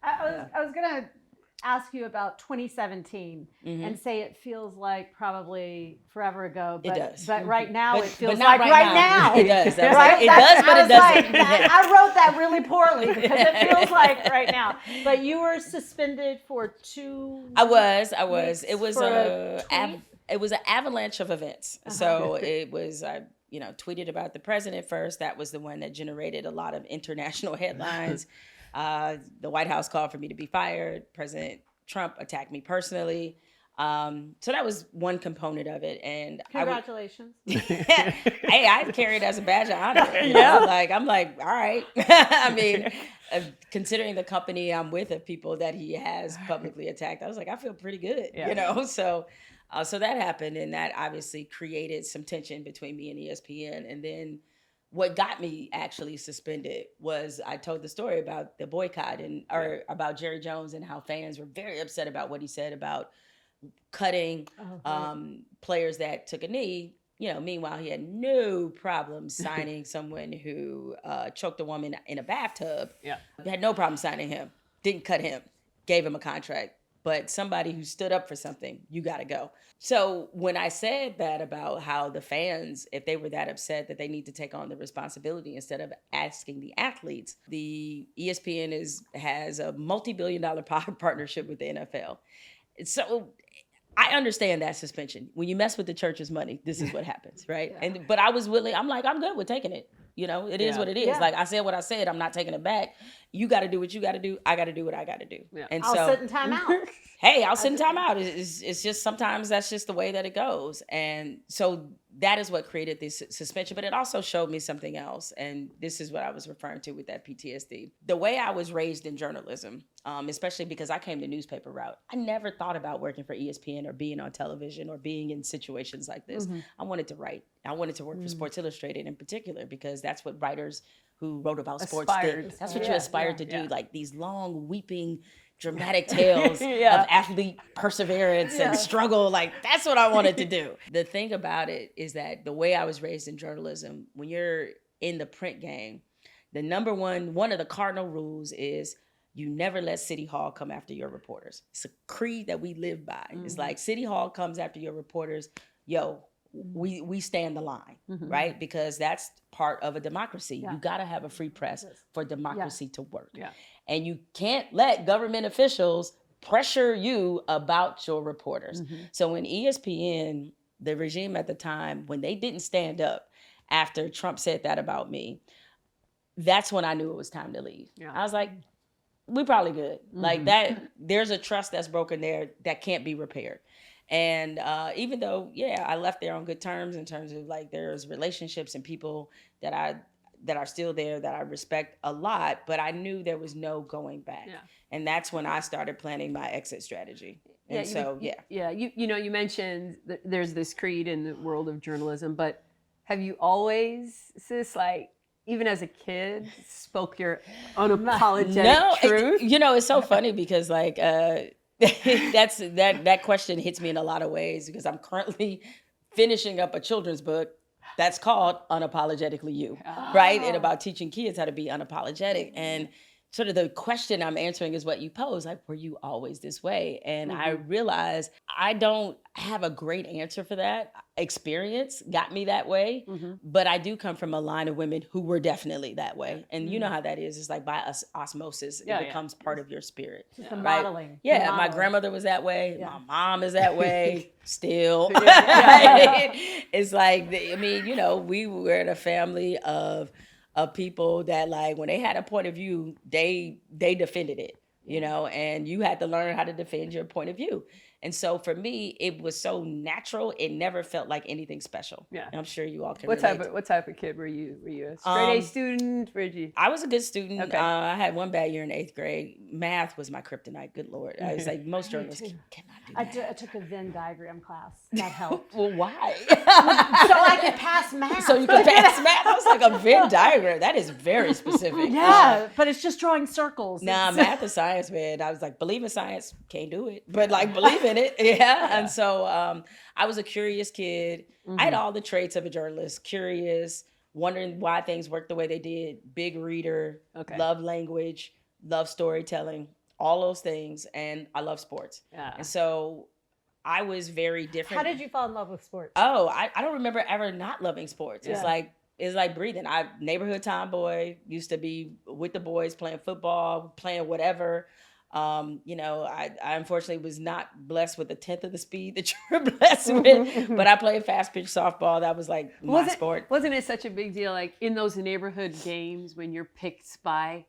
Speaker 2: I was going to ask you about 2017 and say it feels like probably forever ago, but,
Speaker 1: it does.
Speaker 2: But right now it feels
Speaker 1: but not
Speaker 2: like right now.
Speaker 1: It does. I was
Speaker 2: Right?
Speaker 1: like, it does, but it doesn't.
Speaker 2: I wrote that really poorly because it feels like right now. But you were suspended for 2
Speaker 1: I was.
Speaker 2: weeks
Speaker 1: It was
Speaker 2: for a tweet?
Speaker 1: it was an avalanche of events. So it was, I tweeted about the president first. That was the one that generated a lot of international headlines. The White House called for me to be fired. President Trump attacked me personally. So that was one component of it. And
Speaker 2: congratulations.
Speaker 1: Hey, I carry it as a badge of honor. I'm like, all right. I mean, considering the company I'm with of people that he has publicly attacked, I was like, I feel pretty good, So that happened, and that obviously created some tension between me and ESPN. And then what got me actually suspended was I told the story about the boycott or about Jerry Jones and how fans were very upset about what he said about cutting players that took a knee. Meanwhile, he had no problem signing someone who choked a woman in a bathtub. Yeah, had no problem signing him. Didn't cut him. Gave him a contract. But somebody who stood up for something, you got to go. So when I said that about how the fans, if they were that upset that they need to take on the responsibility instead of asking the athletes, the ESPN has a multi-billion-dollar partnership with the NFL. So I understand that suspension. When you mess with the church's money, this is what happens, right? Yeah. But I was willing. I'm like, I'm good with taking it. It is what it is. Yeah. Like I said what I said. I'm not taking it back. You got to do what you got to do. I got to do what I got to do. Yeah. And
Speaker 2: I'll sit in time out.
Speaker 1: Hey, I'll sit in time out. It's just sometimes that's just the way that it goes. And so that is what created this suspension. But it also showed me something else. And this is what I was referring to with that PTSD. The way I was raised in journalism, especially because I came the newspaper route, I never thought about working for ESPN or being on television or being in situations like this. Mm-hmm. I wanted to write. I wanted to work for Sports Illustrated in particular because that's what writers who wrote about sports did. That's what you aspired to do, like these long, weeping, dramatic tales of athlete perseverance and struggle. Like, that's what I wanted to do. The thing about it is that the way I was raised in journalism, when you're in the print game, the number one of the cardinal rules is you never let City Hall come after your reporters. It's a creed that we live by. Mm-hmm. It's like City Hall comes after your reporters, we stand the line, right? Because that's part of a democracy. Yeah. You got to have a free press for democracy to work. Yeah. And you can't let government officials pressure you about your reporters. Mm-hmm. So when ESPN, the regime at the time, when they didn't stand up after Trump said that about me, that's when I knew it was time to leave. Yeah. I was like, we probably good. Mm-hmm. Like that, there's a trust that's broken there that can't be repaired. And even though, I left there on good terms in terms of like there's relationships and people that are still there that I respect a lot, but I knew there was no going back. Yeah. And that's when I started planning my exit strategy. And you mentioned that there's this creed in the world of journalism, but have you always, sis, like even as a kid, spoke your unapologetic truth? It's so funny because like, that question hits me in a lot of ways because I'm currently finishing up a children's book that's called Unapologetically You, right? And about teaching kids how to be unapologetic. And sort of the question I'm answering is what you pose, like, were you always this way? And I realized I don't have a great answer for that. Experience got me that way, but I do come from a line of women who were definitely that way. And you know how that is. It's like by osmosis, it becomes part of your spirit.
Speaker 2: Just the modeling.
Speaker 1: Yeah,
Speaker 2: modeling.
Speaker 1: My grandmother was that way. Yeah. My mom is that way still. It's like, we were in a family of people that like when they had a point of view, they defended it, and you had to learn how to defend your point of view. And so for me, it was so natural. It never felt like anything special. Yeah, and I'm sure you all can relate.
Speaker 3: What type of kid were you? Were you a straight A student?
Speaker 1: I was a good student. Okay. I had one bad year in 8th grade. Math was my kryptonite. Good Lord, I was like most journalists cannot do that.
Speaker 2: I took a Venn diagram class. That helped.
Speaker 1: Well, why?
Speaker 2: So I could pass math.
Speaker 1: So you could pass math. I was like a Venn diagram. That is very specific.
Speaker 2: Yeah, but it's just drawing circles.
Speaker 1: Nah, math and science, man. I was like, believe in science, can't do it, but like believe in it. Yeah. And so I was a curious kid. I had all the traits of a journalist, curious, wondering why things worked the way they did, big reader, love language, love storytelling, all those things, and I love sports.
Speaker 3: Yeah.
Speaker 1: And so I was very different.
Speaker 2: How did you fall in love with sports?
Speaker 1: Oh, I don't remember ever not loving sports.
Speaker 2: Yeah.
Speaker 1: It's like breathing. I neighborhood tomboy, used to be with the boys playing football, playing whatever. I unfortunately was not blessed with a tenth of the speed that you're blessed with, but I played fast pitch softball. That was like my sport.
Speaker 3: Wasn't it such a big deal, like in those neighborhood games when you're picked by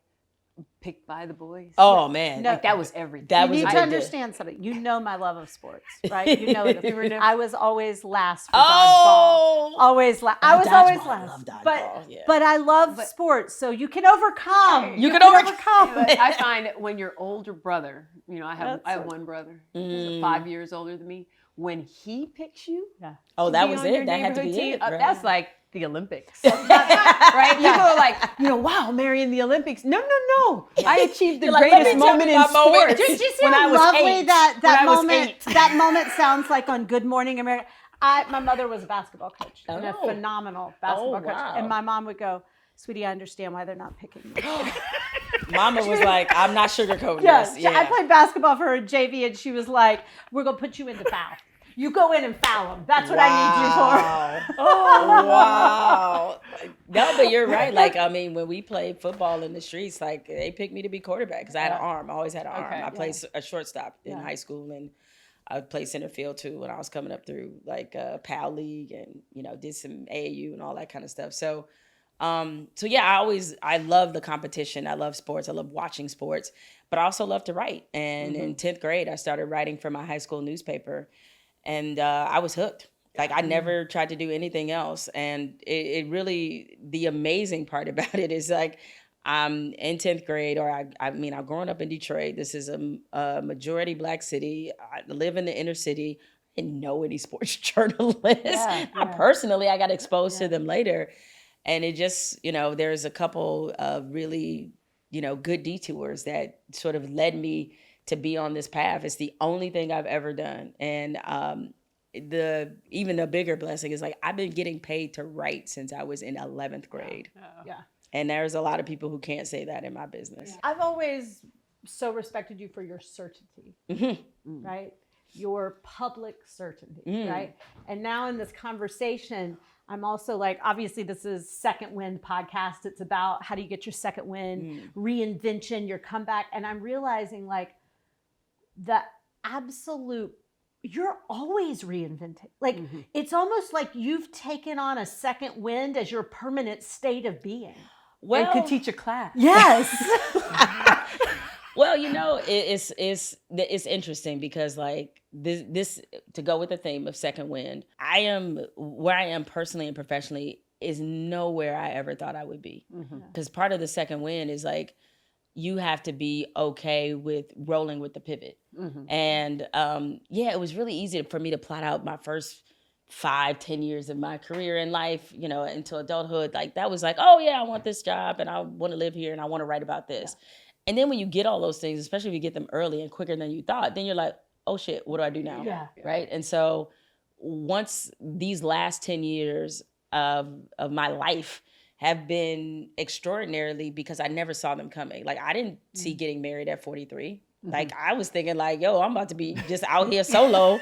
Speaker 3: the boys?
Speaker 1: Oh man,
Speaker 3: like that was everything.
Speaker 2: You need to understand something. You know my love of sports, right? You know it. I was always last for dodgeball. Always last. I was always last.
Speaker 1: I love dodgeball.
Speaker 2: But I love sports, so you can overcome.
Speaker 1: You can overcome.
Speaker 3: But I find that when your older brother, I have one brother, 5 years older than me. When he picks you,
Speaker 1: that was it. That had to be it. Right?
Speaker 3: That's like the Olympics, right? People are like, wow, Mary in the Olympics. No. I achieved the greatest moment in sports when I was 8.
Speaker 2: That moment sounds like on Good Morning America. My mother was a basketball coach, and a phenomenal basketball coach. And my mom would go, "Sweetie, I understand why they're not picking you."
Speaker 1: Mama was like, "I'm not sugarcoating
Speaker 2: this."
Speaker 1: Yeah,
Speaker 2: I played basketball for her JV, and she was like, "We're gonna put you into foul. You go in and foul them. That's what I need you for."
Speaker 1: Oh, wow. No, but you're right. Like, I mean, when we played football in the streets, like they picked me to be quarterback because I had an arm. I always had an arm. I played a shortstop in high school, and I played center field too when I was coming up through like PAL League and, did some AAU and all that kind of stuff. So yeah, I love the competition. I love sports. I love watching sports, but I also love to write. And in 10th grade, I started writing for my high school newspaper. And I was hooked. Like I never tried to do anything else. And it really, the amazing part about it is like, I'm in 10th grade, or I've grown up in Detroit. This is a majority Black city. I live in the inner city. I didn't know any sports journalists. I got exposed to them later. And it just, there's a couple of really, good detours that sort of led me to be on this path. It's the only thing I've ever done. And even the bigger blessing is like, I've been getting paid to write since I was in 11th grade.
Speaker 2: Yeah.
Speaker 1: And there's a lot of people who can't say that in my business.
Speaker 2: I've always so respected you for your certainty, right? Your public certainty, right? And now in this conversation, I'm also like, obviously this is Second Wind podcast. It's about how do you get your second wind, reinvention, your comeback. And I'm realizing like the absolute, you're always reinventing. Like it's almost like you've taken on a second wind as your permanent state of being.
Speaker 3: Well, and could teach a class.
Speaker 2: Yes.
Speaker 1: Well, it's interesting because like this to go with the theme of second wind, I am where I am personally and professionally is nowhere I ever thought I would be. Because part of the second wind is like, you have to be okay with rolling with the pivot. And it was really easy for me to plot out my first 5-10 years of my career in life, into adulthood. Like that was like, oh yeah, I want this job and I want to live here and I want to write about this. And then when you get all those things, especially if you get them early and quicker than you thought, then you're like, oh shit, what do I do now? Right. And so once these last 10 years of my life have been extraordinarily, because I never saw them coming. Like I didn't see getting married at 43. Like I was thinking like, yo, I'm about to be just out here solo.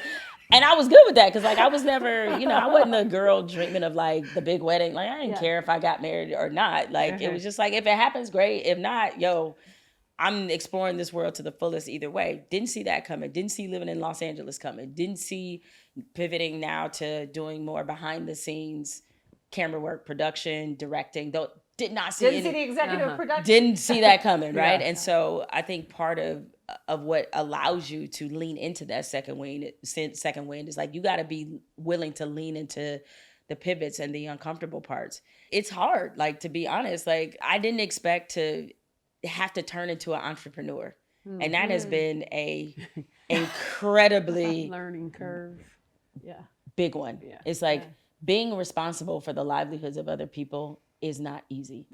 Speaker 1: And I was good with that because like I was never, I wasn't a girl dreaming of like the big wedding. Like I didn't care if I got married or not. Like it was just like, if it happens, great. If not, I'm exploring this world to the fullest either way. Didn't see that coming. Didn't see living in Los Angeles coming. Didn't see pivoting now to doing more behind the scenes camera work, production, directing. Did not see
Speaker 2: Didn't see the executive production.
Speaker 1: Didn't see that coming, right? And so I think part of what allows you to lean into that second wind is like, you got to be willing to lean into the pivots and the uncomfortable parts. It's hard, like, to be honest. Like, I didn't expect to have to turn into an entrepreneur. And that has been a incredibly
Speaker 3: learning curve.
Speaker 1: Big one. It's like being responsible for the livelihoods of other people is not easy.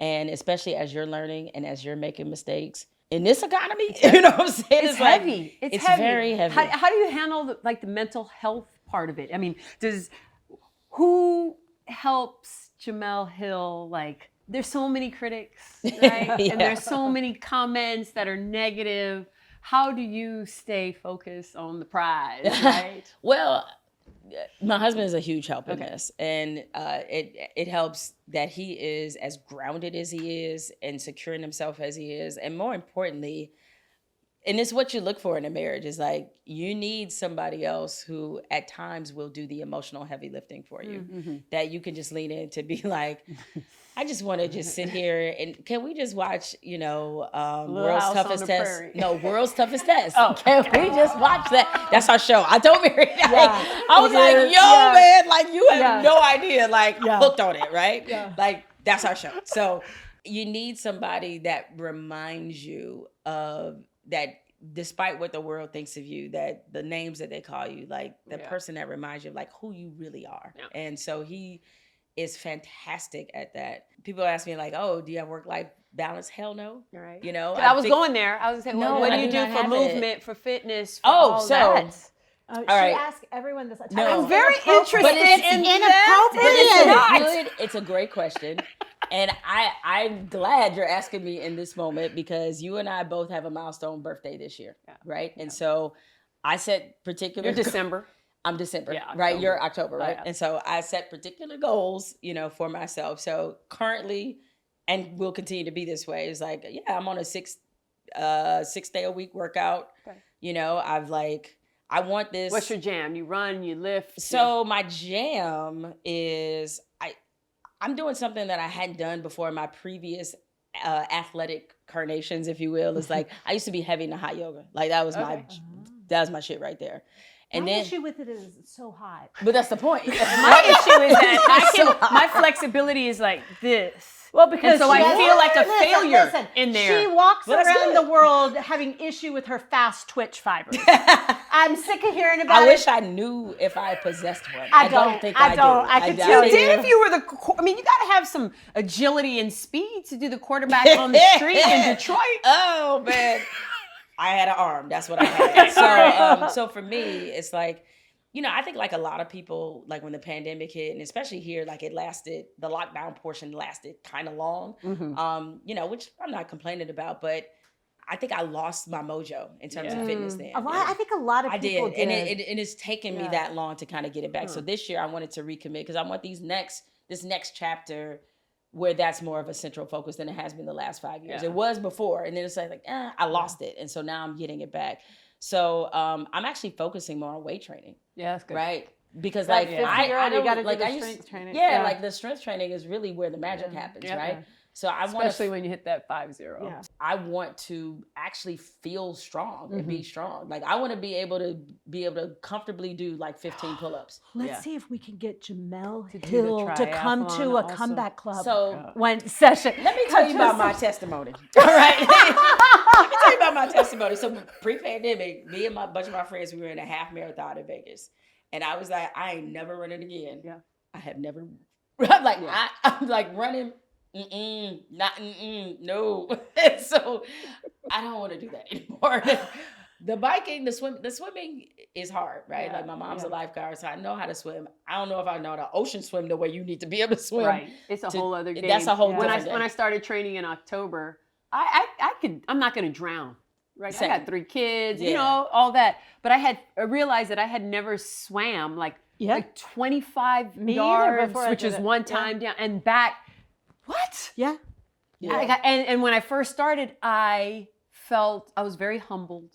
Speaker 1: And especially as you're learning and as you're making mistakes in this economy, you know what I'm saying?
Speaker 3: It's heavy.
Speaker 1: Like, it's heavy. Very heavy.
Speaker 3: How do you handle the mental health part of it? I mean, who helps Jemele Hill like there's so many critics, right?
Speaker 1: Yeah.
Speaker 3: And there's so many comments that are negative. How do you stay focused on the prize, right?
Speaker 1: Well, my husband is a huge help in this, and it helps that he is as grounded as he is and secure in himself as he is, and more importantly, and it's what you look for in a marriage, is like you need somebody else who at times will do the emotional heavy lifting for you, that you can just lean in to be like, I just want to just sit here and can we just watch, World's Toughest Test? No, World's Toughest Test.
Speaker 3: Oh.
Speaker 1: Can we just watch that? That's our show. I told Mary, I was like,
Speaker 2: is,
Speaker 1: man, like you have no idea, like hooked on it, right?
Speaker 2: Yeah.
Speaker 1: Like that's our show. So you need somebody that reminds you of that, despite what the world thinks of you, that the names that they call you, like the person that reminds you of like who you really are. Yeah. And so he is fantastic at that. People ask me like, oh, do you have work-life balance? Hell no.
Speaker 3: Right.
Speaker 1: I
Speaker 3: was going there. I was saying,
Speaker 1: No,
Speaker 3: what do
Speaker 1: I
Speaker 3: you
Speaker 1: do
Speaker 3: do
Speaker 1: not
Speaker 3: for
Speaker 1: have
Speaker 3: movement, for fitness, for
Speaker 1: Oh,
Speaker 3: all
Speaker 1: so-
Speaker 3: that?
Speaker 2: She
Speaker 1: right.
Speaker 2: asked everyone this.
Speaker 1: No.
Speaker 3: I'm very interested
Speaker 1: But it's
Speaker 3: in
Speaker 2: inappropriate.
Speaker 1: It's a great question. And I'm glad you're asking me in this moment because you and I both have a milestone birthday this year, right? And so I set particular...
Speaker 3: You're December.
Speaker 1: I'm December,
Speaker 3: Yeah,
Speaker 1: right?
Speaker 3: October.
Speaker 1: You're October, right?
Speaker 3: Yeah.
Speaker 1: And so I set particular goals, for myself. So currently, and will continue to be this way, is like, I'm on a 6 day a week workout.
Speaker 3: Okay.
Speaker 1: I want this.
Speaker 3: What's your jam? You run, you lift?
Speaker 1: So my jam is I'm doing something that I hadn't done before in my previous athletic carnations, if you will. It's like I used to be heavy into hot yoga. Like that was my shit right there. And
Speaker 2: My
Speaker 1: then,
Speaker 2: issue with it is it's so hot.
Speaker 1: but that's the point.
Speaker 3: My issue is that my flexibility is like this.
Speaker 2: Well, because
Speaker 3: so I feel like a failure in there.
Speaker 2: She walks
Speaker 1: Well, that's
Speaker 2: around
Speaker 1: good.
Speaker 2: the world having issue with her fast twitch fibers. I'm sick of hearing about
Speaker 1: I
Speaker 2: it.
Speaker 1: wish I knew if I possessed one.
Speaker 2: I
Speaker 1: don't
Speaker 2: don't.
Speaker 1: think
Speaker 2: I
Speaker 1: I
Speaker 2: don't.
Speaker 1: do.
Speaker 2: I can
Speaker 1: doubt
Speaker 2: tell
Speaker 3: You
Speaker 1: it.
Speaker 3: did if you were you got to have some agility and speed to do the quarterback on the street in Detroit.
Speaker 1: Oh man, I had an arm. That's what I had. So for me, it's like, I think like a lot of people, like when the pandemic hit, and especially here, like the lockdown portion lasted kind of long, which I'm not complaining about, but I think I lost my mojo in terms of fitness then.
Speaker 2: I think a lot of people did.
Speaker 1: And it's taken me that long to kind of get it back. So this year I wanted to recommit because I want this next chapter where that's more of a central focus than it has been the last 5 years.
Speaker 3: Yeah.
Speaker 1: It was before, and then it's like I lost it, and so now I'm getting it back. So I'm actually focusing more on weight training.
Speaker 3: Yeah, that's good.
Speaker 1: Right? Because
Speaker 2: That
Speaker 1: like
Speaker 2: 50-year-old, you gotta do
Speaker 1: like
Speaker 2: the
Speaker 1: I used
Speaker 2: strength training.
Speaker 1: Yeah, like the strength training is really where the magic happens,
Speaker 3: Yeah.
Speaker 1: right? So I want
Speaker 3: Especially when you hit that 5-0.
Speaker 2: Yeah.
Speaker 1: I want to actually feel strong and be strong. Like I want to be able to comfortably do like 15 pull-ups.
Speaker 2: Let's see if we can get Jemele
Speaker 3: do the
Speaker 2: Hill to come
Speaker 3: triathlon
Speaker 2: to a
Speaker 3: also.
Speaker 2: comeback club
Speaker 1: So
Speaker 2: one session.
Speaker 1: let me tell you about my testimony. All right. Let me tell you about my testimony. So pre-pandemic, me and a bunch of my friends, we were in a half marathon in Vegas. And I was like, I ain't never running again. Yeah. I have never I'm like running. No. So I don't want to do that anymore. The biking, the swimming is hard, right?
Speaker 3: Yeah,
Speaker 1: like my mom's a lifeguard, so I know how to swim. I don't know if I know how to ocean swim the way you need to be able to swim.
Speaker 3: Right. It's a whole other game.
Speaker 1: That's a whole
Speaker 3: when
Speaker 1: different
Speaker 3: I started training in October, I'm not going to drown. Right.
Speaker 1: Same.
Speaker 3: I got 3 kids,
Speaker 1: Yeah.
Speaker 3: all that. But I realized that I had never swam like 25
Speaker 2: Me either
Speaker 3: yards,
Speaker 2: before I
Speaker 3: which
Speaker 2: did
Speaker 3: is
Speaker 2: it.
Speaker 3: one time down and back. What?
Speaker 2: Yeah.
Speaker 1: Yeah.
Speaker 3: And when I first started, I felt I was very humbled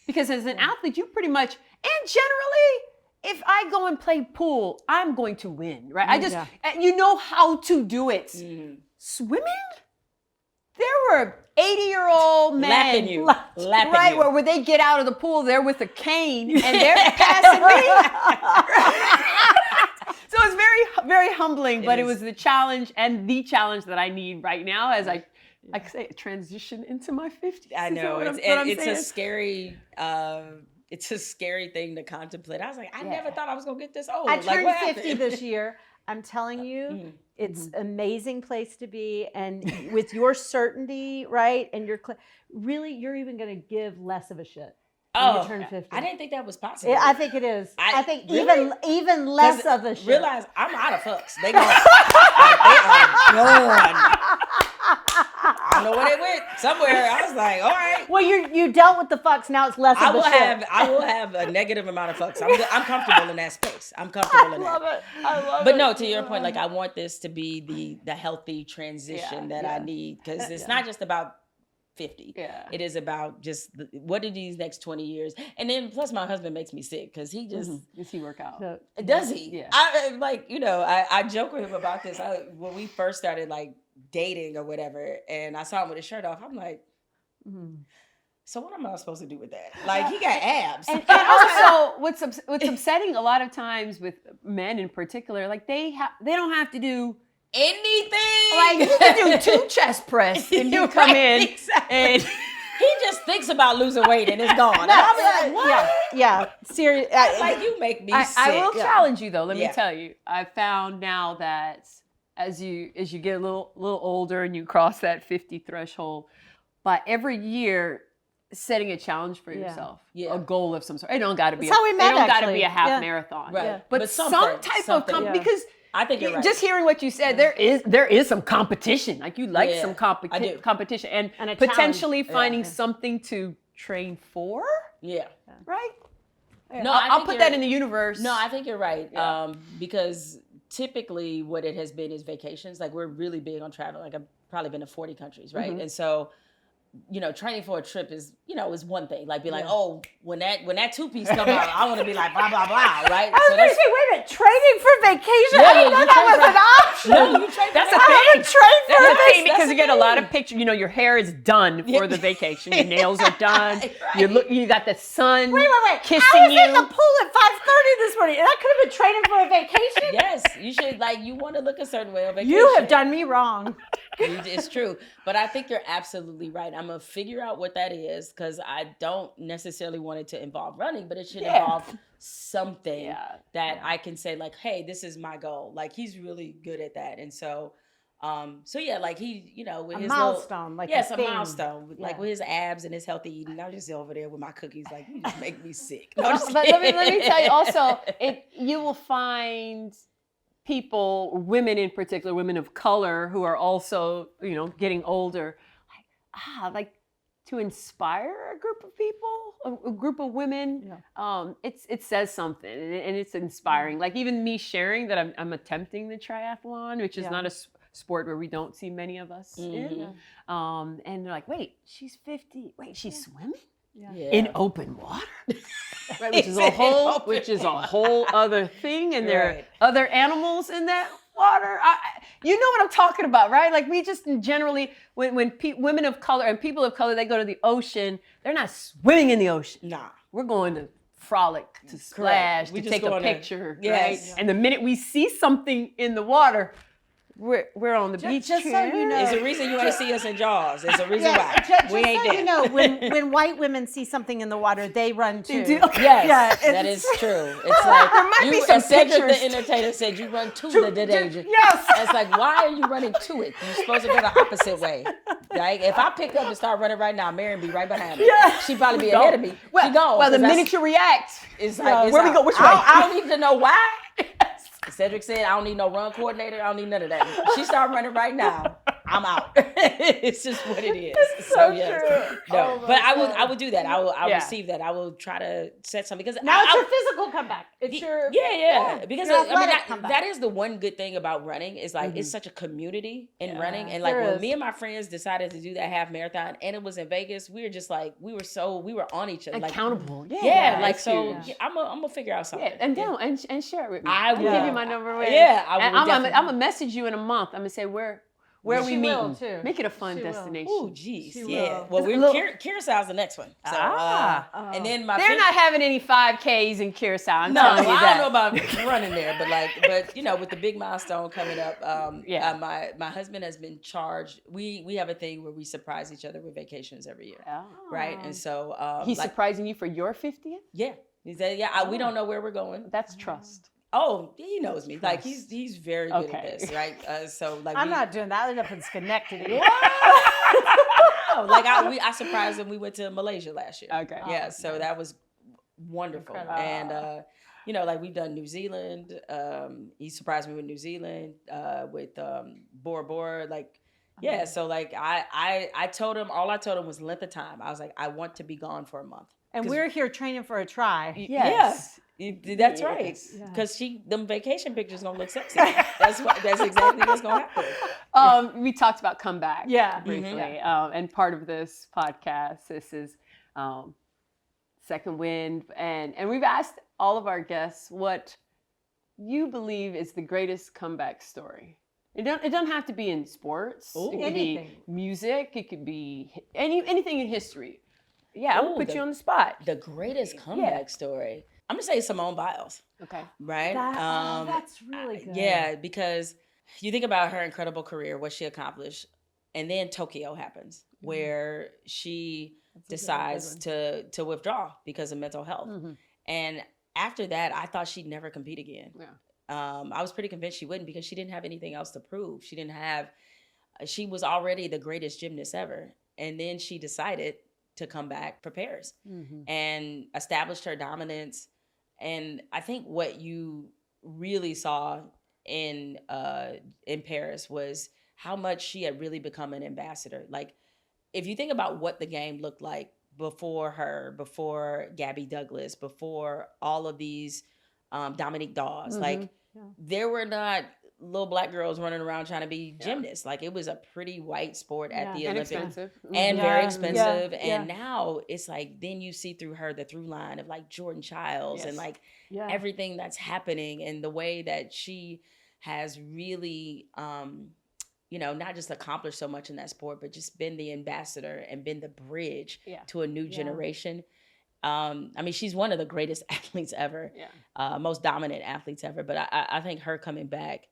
Speaker 3: because as an athlete, you pretty much, and generally, if I go and play pool, I'm going to win, right? I just, you know how to do it.
Speaker 1: Mhm.
Speaker 3: Swimming? There were 80-year-old men.
Speaker 1: Lapping you.
Speaker 3: Right, where they get out of the pool, they're with a cane and they're passing me. So it's very, very humbling, but it was the challenge that I need right now as I say, transition into my 50s.
Speaker 1: I know. It's a scary thing to contemplate. I was like, I never thought I was going to get this old.
Speaker 2: I
Speaker 1: Like,
Speaker 2: turned
Speaker 1: what
Speaker 2: 50
Speaker 1: happened?
Speaker 2: this year. I'm telling you, it's an amazing place to be. And with your certainty, right? And you're even going to give less of a shit. when you turn 50.
Speaker 1: I didn't think that was possible.
Speaker 2: I think it is. I think
Speaker 1: really?
Speaker 2: even less of a shit.
Speaker 1: Realize I'm out of fucks. They gone. Like, they are gone. I don't know where they went. Somewhere. I was like, all right.
Speaker 2: Well, you dealt with the fucks. Now it's less of a shit.
Speaker 1: I will have a negative amount of fucks. I'm comfortable in that space. I'm comfortable in that.
Speaker 2: I love it.
Speaker 1: But no, to your point, like I want this to be the healthy transition that I need, because it's not just about 50.
Speaker 3: Yeah.
Speaker 1: It is about just what are these next 20 years? And then plus my husband makes me sick because he just
Speaker 3: Does he work out?
Speaker 1: does he?
Speaker 3: Yeah.
Speaker 1: I joke with him about this. When we first started like dating or whatever, and I saw him with his shirt off, I'm like, so what am I supposed to do with that? Like he got abs.
Speaker 3: And also, what's upsetting a lot of times with men in particular, like they don't have to do
Speaker 1: anything.
Speaker 3: Like you can do 2 chest press and you come in and
Speaker 1: he just thinks about losing weight and it's gone. And I'm like, what?
Speaker 2: Yeah. Serious.
Speaker 1: Like you make me sick.
Speaker 3: I will challenge you though. Let me tell you, I found now that as you get a little older and you cross that 50 threshold, by every year setting a challenge for yourself, a goal of some sort. It don't got to be.
Speaker 2: That's how we met.
Speaker 3: It don't got to be a half marathon,
Speaker 1: right?
Speaker 2: Yeah.
Speaker 3: But some type of because.
Speaker 1: I think you're right.
Speaker 3: Just hearing what you said, there is some competition. Like you like some competition and potentially finding something to train for.
Speaker 1: Yeah.
Speaker 3: Right?
Speaker 1: No,
Speaker 3: I'll put that in the universe.
Speaker 1: No, I think you're right. Yeah. Because typically what it has been is vacations. Like we're really big on travel. Like I've probably been to 40 countries, right? And so, training for a trip is one thing. Like be like, oh, when that 2-piece come out, I want to be like blah blah blah, right?
Speaker 2: I was going to say, wait a minute, training for vacation?
Speaker 1: Yeah,
Speaker 2: I didn't know that was an option.
Speaker 1: No, you train for
Speaker 3: That's a
Speaker 1: vacation.
Speaker 3: thing. That's a thing because you get a lot of pictures. Your hair is done for the vacation. Your nails are done. Right. You got the sun. Wait. Kissing you.
Speaker 2: I was in the pool at 5:30 this morning, and I could have been training for a vacation.
Speaker 1: Yes, you should. Like you want to look a certain way on vacation.
Speaker 2: You have done me wrong.
Speaker 1: It's true, but I think you're absolutely right. I'm gonna figure out what that is because I don't necessarily want it to involve running, but it should involve something that I can say like, hey, this is my goal. Like he's really good at that, and so like he, with his
Speaker 2: milestone,
Speaker 1: a milestone, like with his abs and his healthy eating. I'm just over there with my cookies, like you just make me sick. No,
Speaker 3: but let me tell you also, you will find people, women in particular, women of color who are also, getting older, like to inspire a group of people, a group of women. It says something and it's inspiring. Like even me sharing that I'm attempting the triathlon, which is not a sport where we don't see many of us in. And they're like, wait, she's 50. Wait, she's swimming? Yeah. In open water, right? Which is a whole other thing, and there are other animals in that water. You know what I'm talking about, right? Like we just generally, when women of color and people of color, they go to the ocean, they're not swimming in the ocean.
Speaker 1: Nah,
Speaker 3: we're going to frolic, to splash, to take a picture, right? And the minute we see something in the water, we're on the beach.
Speaker 2: Just so you know,
Speaker 1: there's a reason you ain't see us in Jaws. There's a reason why we ain't there.
Speaker 2: You know, when white women see something in the water, they run too.
Speaker 1: Yes, that is true. It's like
Speaker 3: there might be some
Speaker 1: Cedric
Speaker 3: pictures.
Speaker 1: the entertainer said you run to the danger.
Speaker 2: Yes,
Speaker 1: it's like why are you running to it? You're supposed to go the opposite way. Like if I pick up and start running right now, Marion be right behind me. She'd probably be ahead of me. She gone.
Speaker 3: Well, the minute you react,
Speaker 1: it's like
Speaker 3: where we go? Which way?
Speaker 1: I don't need to know why. Cedric said, I don't need no run coordinator. I don't need none of that. She started running right now. I'm out. It's just what it is.
Speaker 2: It's so true.
Speaker 1: No, but I would do that. I will receive that. I will try to set something because
Speaker 2: now it's your physical comeback. It's your
Speaker 1: because that is the one good thing about running is like it's such a community in running, and like when me and my friends decided to do that half marathon and it was in Vegas, we were just like we were on each other,
Speaker 3: accountable.
Speaker 1: I'm gonna figure out something.
Speaker 3: And share it with me.
Speaker 1: I will
Speaker 3: give you my number. I'm gonna message you in a month. I'm gonna say where we meet. Make it a fun destination.
Speaker 1: Oh, geez. Yeah. Well, Curacau's the next one. So, and then
Speaker 3: they're not having any 5Ks in Curacao. I'm telling you
Speaker 1: that. I don't know about running there, but with the big milestone coming up, my husband has been charged. We have a thing where we surprise each other with vacations every year, right? And so
Speaker 3: he's surprising you for your 50th.
Speaker 1: Yeah. He said, we don't know where we're going.
Speaker 3: That's trust.
Speaker 1: Oh, he knows me. Like he's very good at this, right? So like
Speaker 2: I'm not doing that. I end up in Schenectady.
Speaker 1: know. Like I surprised him. We went to Malaysia last year.
Speaker 3: Okay.
Speaker 1: Yeah, so that was wonderful.
Speaker 2: Incredible.
Speaker 1: And like we've done New Zealand. He surprised me with New Zealand, with Bora Bora. Like, yeah. So like I told him, all I told him was length of time. I was like, I want to be gone for a month.
Speaker 2: And we're here training for a try.
Speaker 3: Yes.
Speaker 1: Yeah, that's right. Because them vacation pictures gonna look sexy. That's exactly what's gonna happen.
Speaker 3: We talked about comeback.
Speaker 2: Yeah.
Speaker 3: Briefly.
Speaker 2: Mm-hmm.
Speaker 3: And part of this podcast, this is Second Wind, and we've asked all of our guests what you believe is the greatest comeback story. It doesn't have to be in sports.
Speaker 1: Ooh.
Speaker 3: It could
Speaker 2: Anything.
Speaker 3: be music. It could be anything in history. Yeah, I'm
Speaker 1: Ooh,
Speaker 3: gonna put you on the spot.
Speaker 1: The greatest comeback story. I'm gonna say Simone Biles.
Speaker 3: Okay.
Speaker 1: Right?
Speaker 2: That's really good.
Speaker 1: Yeah, because you think about her incredible career, what she accomplished, and then Tokyo happens, where she decides to withdraw because of mental health.
Speaker 3: Mm-hmm.
Speaker 1: And after that, I thought she'd never compete again.
Speaker 3: Yeah.
Speaker 1: I was pretty convinced she wouldn't, because she didn't have anything else to prove. She was already the greatest gymnast ever. And then she decided to come back for Paris and established her dominance. And I think what you really saw in Paris was how much she had really become an ambassador. Like, if you think about what the game looked like before her, before Gabby Douglas, before all of these Dominique Dawes, like there were not little black girls running around trying to be gymnasts. Like, it was a pretty white sport at the Olympics.
Speaker 3: Expensive.
Speaker 1: And very expensive.
Speaker 2: Yeah.
Speaker 1: And now it's like, then you see through her the through line of like Jordan Childs and like everything that's happening, and the way that she has really, not just accomplished so much in that sport, but just been the ambassador and been the bridge to a new generation. I mean, she's one of the greatest athletes ever, most dominant athletes ever. But I think her coming back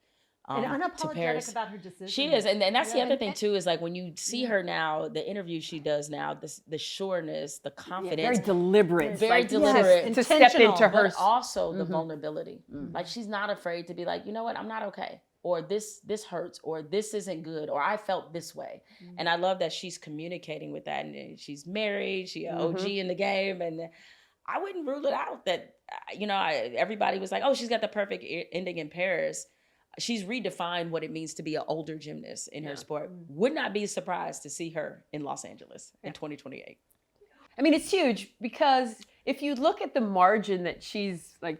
Speaker 2: and
Speaker 1: to
Speaker 2: unapologetic
Speaker 1: Paris,
Speaker 2: about her decision.
Speaker 1: she is, and that's the other thing too, is like when you see her now, the interviews she does now, the sureness, the confidence,
Speaker 3: very deliberate,
Speaker 1: very deliberate
Speaker 3: to step into her,
Speaker 1: but also the vulnerability. Like, she's not afraid to be like, you know what, I'm not okay, or this hurts, or this isn't good, or I felt this way. And I love that she's communicating with that. And she's married, she an OG in the game, and I wouldn't rule it out that everybody was like, oh, she's got the perfect ending in Paris. She's redefined what it means to be an older gymnast in her sport. Would not be surprised to see her in Los Angeles in 2028.
Speaker 3: I mean, it's huge, because if you look at the margin that she's like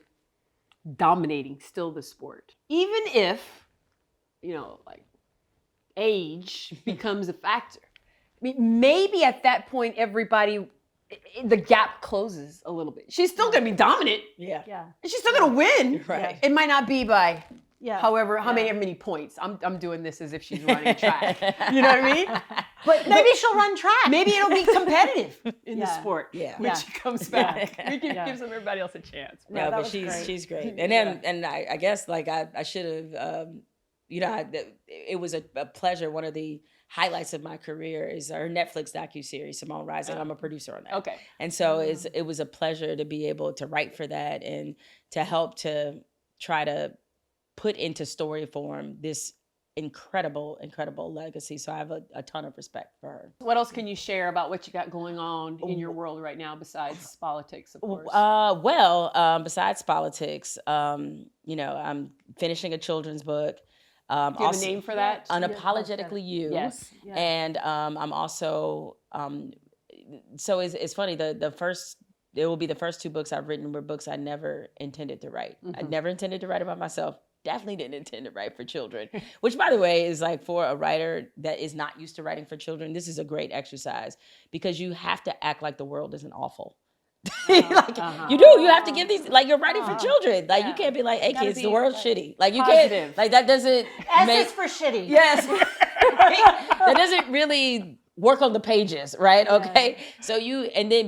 Speaker 3: dominating still the sport, even if, like age becomes a factor. I mean, maybe at that point, the gap closes a little bit. She's still going to be dominant.
Speaker 1: Yeah.
Speaker 3: And she's still going to win.
Speaker 1: Right.
Speaker 3: It might not be by how many points. I'm doing this as if she's running track. You know what I mean?
Speaker 2: But maybe she'll run track.
Speaker 3: Maybe it'll be competitive in the sport when she comes back. We can give everybody else a chance.
Speaker 1: No, but she's great. And then and I guess like I should have it was a pleasure. One of the highlights of my career is her Netflix docuseries, Simone Rising. I'm a producer on that.
Speaker 3: Okay.
Speaker 1: And so it was a pleasure to be able to write for that and to help to try to put into story form this incredible legacy. So I have a ton of respect for her.
Speaker 3: What else can you share about what you got going on in your world right now besides politics, of course?
Speaker 1: Besides politics, I'm finishing a children's book.
Speaker 3: Do you have a name for that?
Speaker 1: Unapologetically You.
Speaker 3: Yes.
Speaker 1: And I'm also, so it's funny, it will be the first two books I've written were books I never intended to write. I never intended to write about myself. Definitely didn't intend to write for children, which, by the way, is like, for a writer that is not used to writing for children, this is a great exercise, because you have to act like the world isn't awful. You have to give these, like, you're writing for children. Like, you can't be like, hey kids, the world's shitty. Like, you can't, like, that doesn't
Speaker 2: S is for shitty.
Speaker 1: Yes. That doesn't really work on the pages, right? Okay. So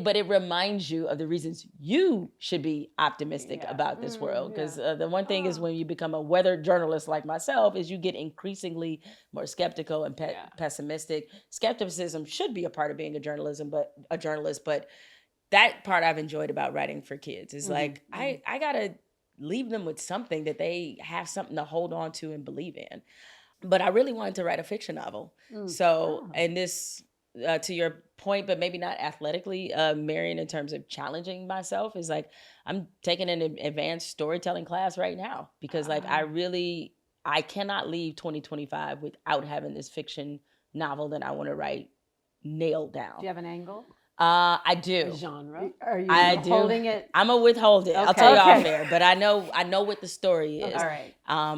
Speaker 1: but it reminds you of the reasons you should be optimistic about this world. Because the one thing is, when you become a weather journalist like myself, is you get increasingly more skeptical and pessimistic. Skepticism should be a part of being a journalist, but that part I've enjoyed about writing for kids is like, I gotta leave them with something that they have something to hold on to and believe in. But I really wanted to write a fiction novel. And this to your point, but maybe not athletically, Marion, in terms of challenging myself, is like I'm taking an advanced storytelling class right now because like I cannot leave 2025 without having this fiction novel that I want to write nailed down.
Speaker 2: Do you have an angle?
Speaker 1: I do.
Speaker 3: Genre.
Speaker 2: Are you
Speaker 1: holding
Speaker 2: it?
Speaker 1: I'm gonna withhold it.
Speaker 2: Okay.
Speaker 1: I'll tell you off air, but I know what the story is.
Speaker 2: All right.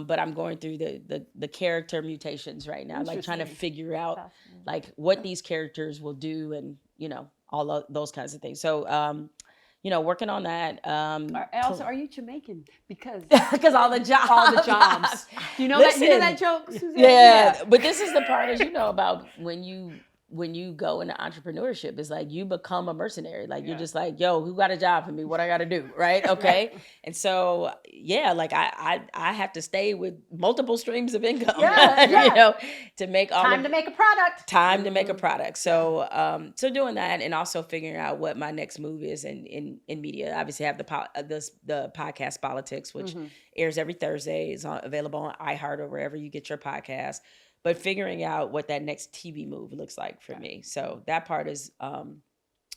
Speaker 1: But I'm going through the character mutations right now, like trying to figure out like what these characters will do, and all of those kinds of things. So working on that.
Speaker 3: Also, are you Jamaican? Because
Speaker 1: all the jobs.
Speaker 3: All the jobs. You know that joke, Suzanne?
Speaker 1: Yeah, but this is the part, as you know, about when you go into entrepreneurship, it's like you become a mercenary. Like you're just like, yo, who got a job for me? What I got to do, right? Okay. And so, like I have to stay with multiple streams of income, to make
Speaker 2: time to make a product.
Speaker 1: Time to make a product. So, doing that, and also figuring out what my next move is in media. Obviously, I have the podcast Spolitics, which airs every Thursday. Is available on iHeart or wherever you get your podcast. But figuring out what that next TV move looks like for me. So that part is a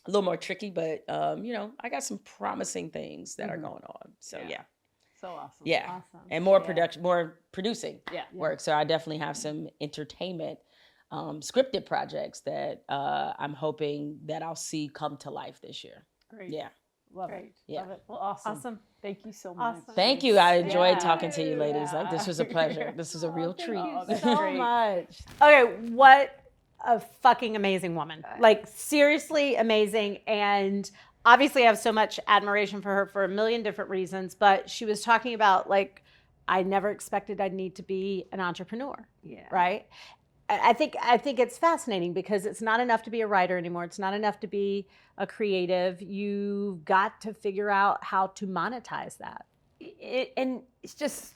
Speaker 1: little more tricky, but I got some promising things that are going on. So
Speaker 3: So awesome.
Speaker 1: Yeah.
Speaker 2: Awesome.
Speaker 1: And more production, more producing work. So I definitely have some entertainment scripted projects that I'm hoping that I'll see come to life this year.
Speaker 3: Great.
Speaker 1: Yeah.
Speaker 3: Love it.
Speaker 1: Yeah.
Speaker 3: Love it. Well, awesome. Thank you so much.
Speaker 2: Awesome.
Speaker 1: Thank you. I enjoyed talking to you ladies. Like this was a pleasure. This was a real treat.
Speaker 2: Thank you so much. Okay, what a fucking amazing woman. Like seriously amazing. And obviously I have so much admiration for her for a million different reasons, but she was talking about like, I never expected I'd need to be an entrepreneur.
Speaker 3: Yeah.
Speaker 2: Right? I think it's fascinating because it's not enough to be a writer anymore. It's not enough to be a creative. You've got to figure out how to monetize that.
Speaker 3: And it's just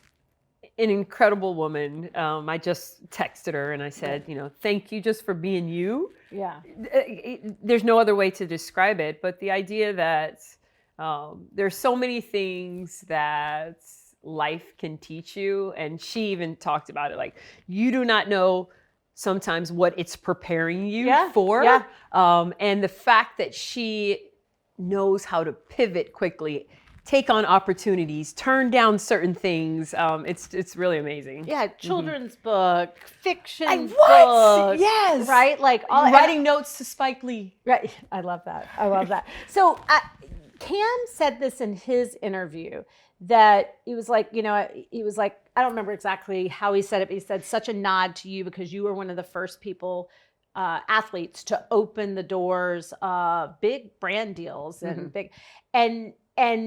Speaker 3: an incredible woman. I just texted her and I said, thank you just for being you.
Speaker 2: Yeah.
Speaker 3: There's no other way to describe it, but the idea that there's so many things that life can teach you. And she even talked about it, like, you do not know sometimes what it's preparing you for.
Speaker 2: Yeah.
Speaker 3: And the fact that she knows how to pivot quickly, take on opportunities, turn down certain things. It's really amazing.
Speaker 2: Yeah, children's book, fiction book.
Speaker 3: Yes.
Speaker 2: Right? Like all
Speaker 3: writing notes to Spike Lee.
Speaker 2: Right. I love that. So Cam said this in his interview that he was like, I don't remember exactly how he said it, but he said such a nod to you because you were one of the first people, athletes, to open the doors of big brand deals and big, and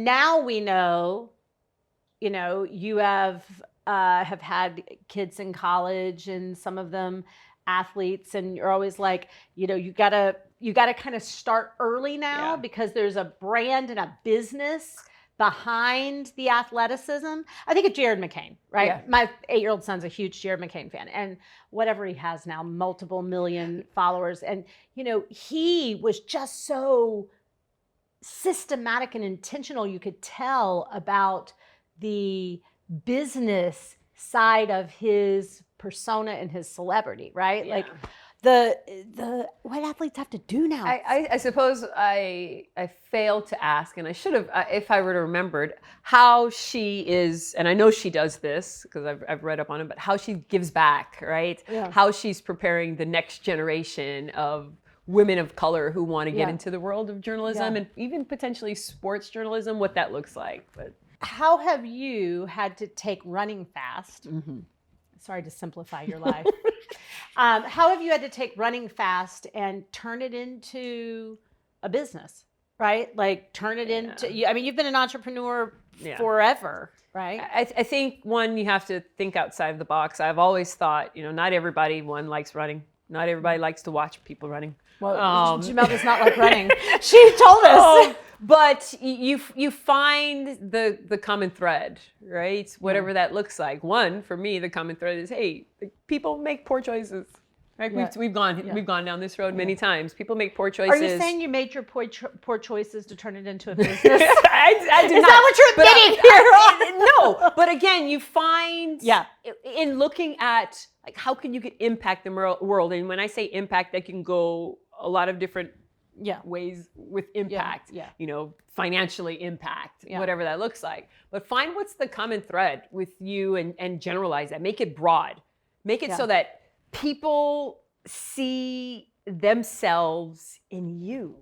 Speaker 2: now we know, you have had kids in college and some of them athletes, and you're always like, you gotta kind of start early now because there's a brand and a business behind the athleticism. I think of Jared McCain, right? Yeah. My 8-year-old son's a huge Jared McCain fan, and whatever he has now, multiple million followers. And, he was just so systematic and intentional. You could tell about the business side of his persona and his celebrity, right? Yeah. Like the what athletes have to do now.
Speaker 3: I suppose I failed to ask, and I should have, if I were to remembered, how she is, and I know she does this because I've read up on it, but how she gives back, right? Yeah. How she's preparing the next generation of women of color who want to get into the world of journalism and even potentially sports journalism, what that looks like. But
Speaker 2: how have you had to take running fast? Sorry to simplify your life. How have you had to take running fast and turn it into a business, right? Like turn it into, you've been an entrepreneur forever, right?
Speaker 3: I think, one, you have to think outside of the box. I've always thought, not everybody, likes running. Not everybody likes to watch people running.
Speaker 2: Well, Jemele does not like running. She told us.
Speaker 3: But you find the common thread, right? Whatever that looks like. One, for me, the common thread is, hey, people make poor choices. Right? Yeah. We've gone down this road many times. People make poor choices.
Speaker 2: Are you saying you made your poor choices to turn it into a business?
Speaker 3: I do
Speaker 2: Is
Speaker 3: not.
Speaker 2: that what you're admitting here?
Speaker 3: No, but again, you find in looking at like how can you impact the world, and when I say impact, that can go a lot of different
Speaker 2: Yeah.
Speaker 3: ways with impact,
Speaker 2: Yeah.
Speaker 3: you know, financially impact,
Speaker 2: Yeah.
Speaker 3: whatever that looks like. But find what's the common thread with you and generalize that. Make it broad. Make it so that people see themselves in you,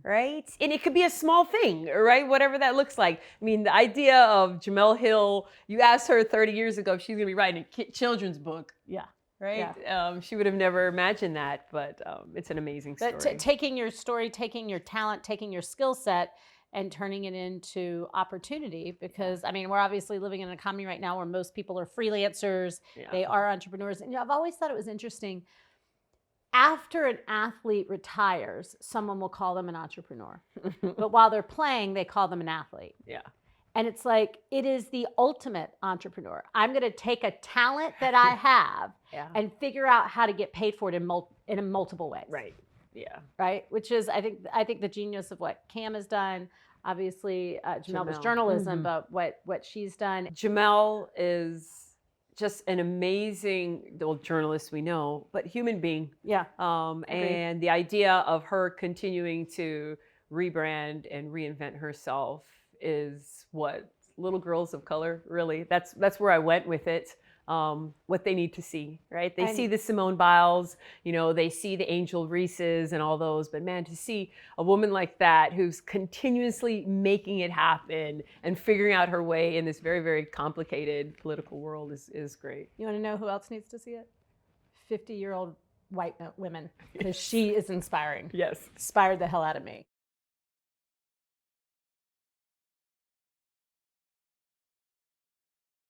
Speaker 3: right? And it could be a small thing, right? Whatever that looks like. I mean, the idea of Jemele Hill, you asked her 30 years ago if she's going to be writing a children's book.
Speaker 2: Yeah.
Speaker 3: Right? Yeah. She would have never imagined that, but it's an amazing story.
Speaker 2: But taking your story, taking your talent, taking your skill set, and turning it into opportunity, because I mean, we're obviously living in an economy right now where most people are freelancers, they are entrepreneurs. And I've always thought it was interesting. After an athlete retires, someone will call them an entrepreneur. But while they're playing, they call them an athlete.
Speaker 3: Yeah.
Speaker 2: And it's like, it is the ultimate entrepreneur. I'm going to take a talent that I have and figure out how to get paid for it in multiple ways.
Speaker 3: Right. Yeah.
Speaker 2: Right. Which is, I think the genius of what Cam has done. Obviously, Jemele was journalism, but what she's done.
Speaker 3: Jemele is just an amazing journalist, we know, but human being.
Speaker 2: Yeah.
Speaker 3: And the idea of her continuing to rebrand and reinvent herself is what little girls of color, really, that's where I went with it. What they need to see, right? They see the Simone Biles, you know, they see the Angel Reeses and all those, but man, to see a woman like that who's continuously making it happen and figuring out her way in this very, very complicated political world is great.
Speaker 2: You want to know who else needs to see it? 50-year-old white women, because she is inspiring.
Speaker 3: Yes.
Speaker 2: Inspired the hell out of me.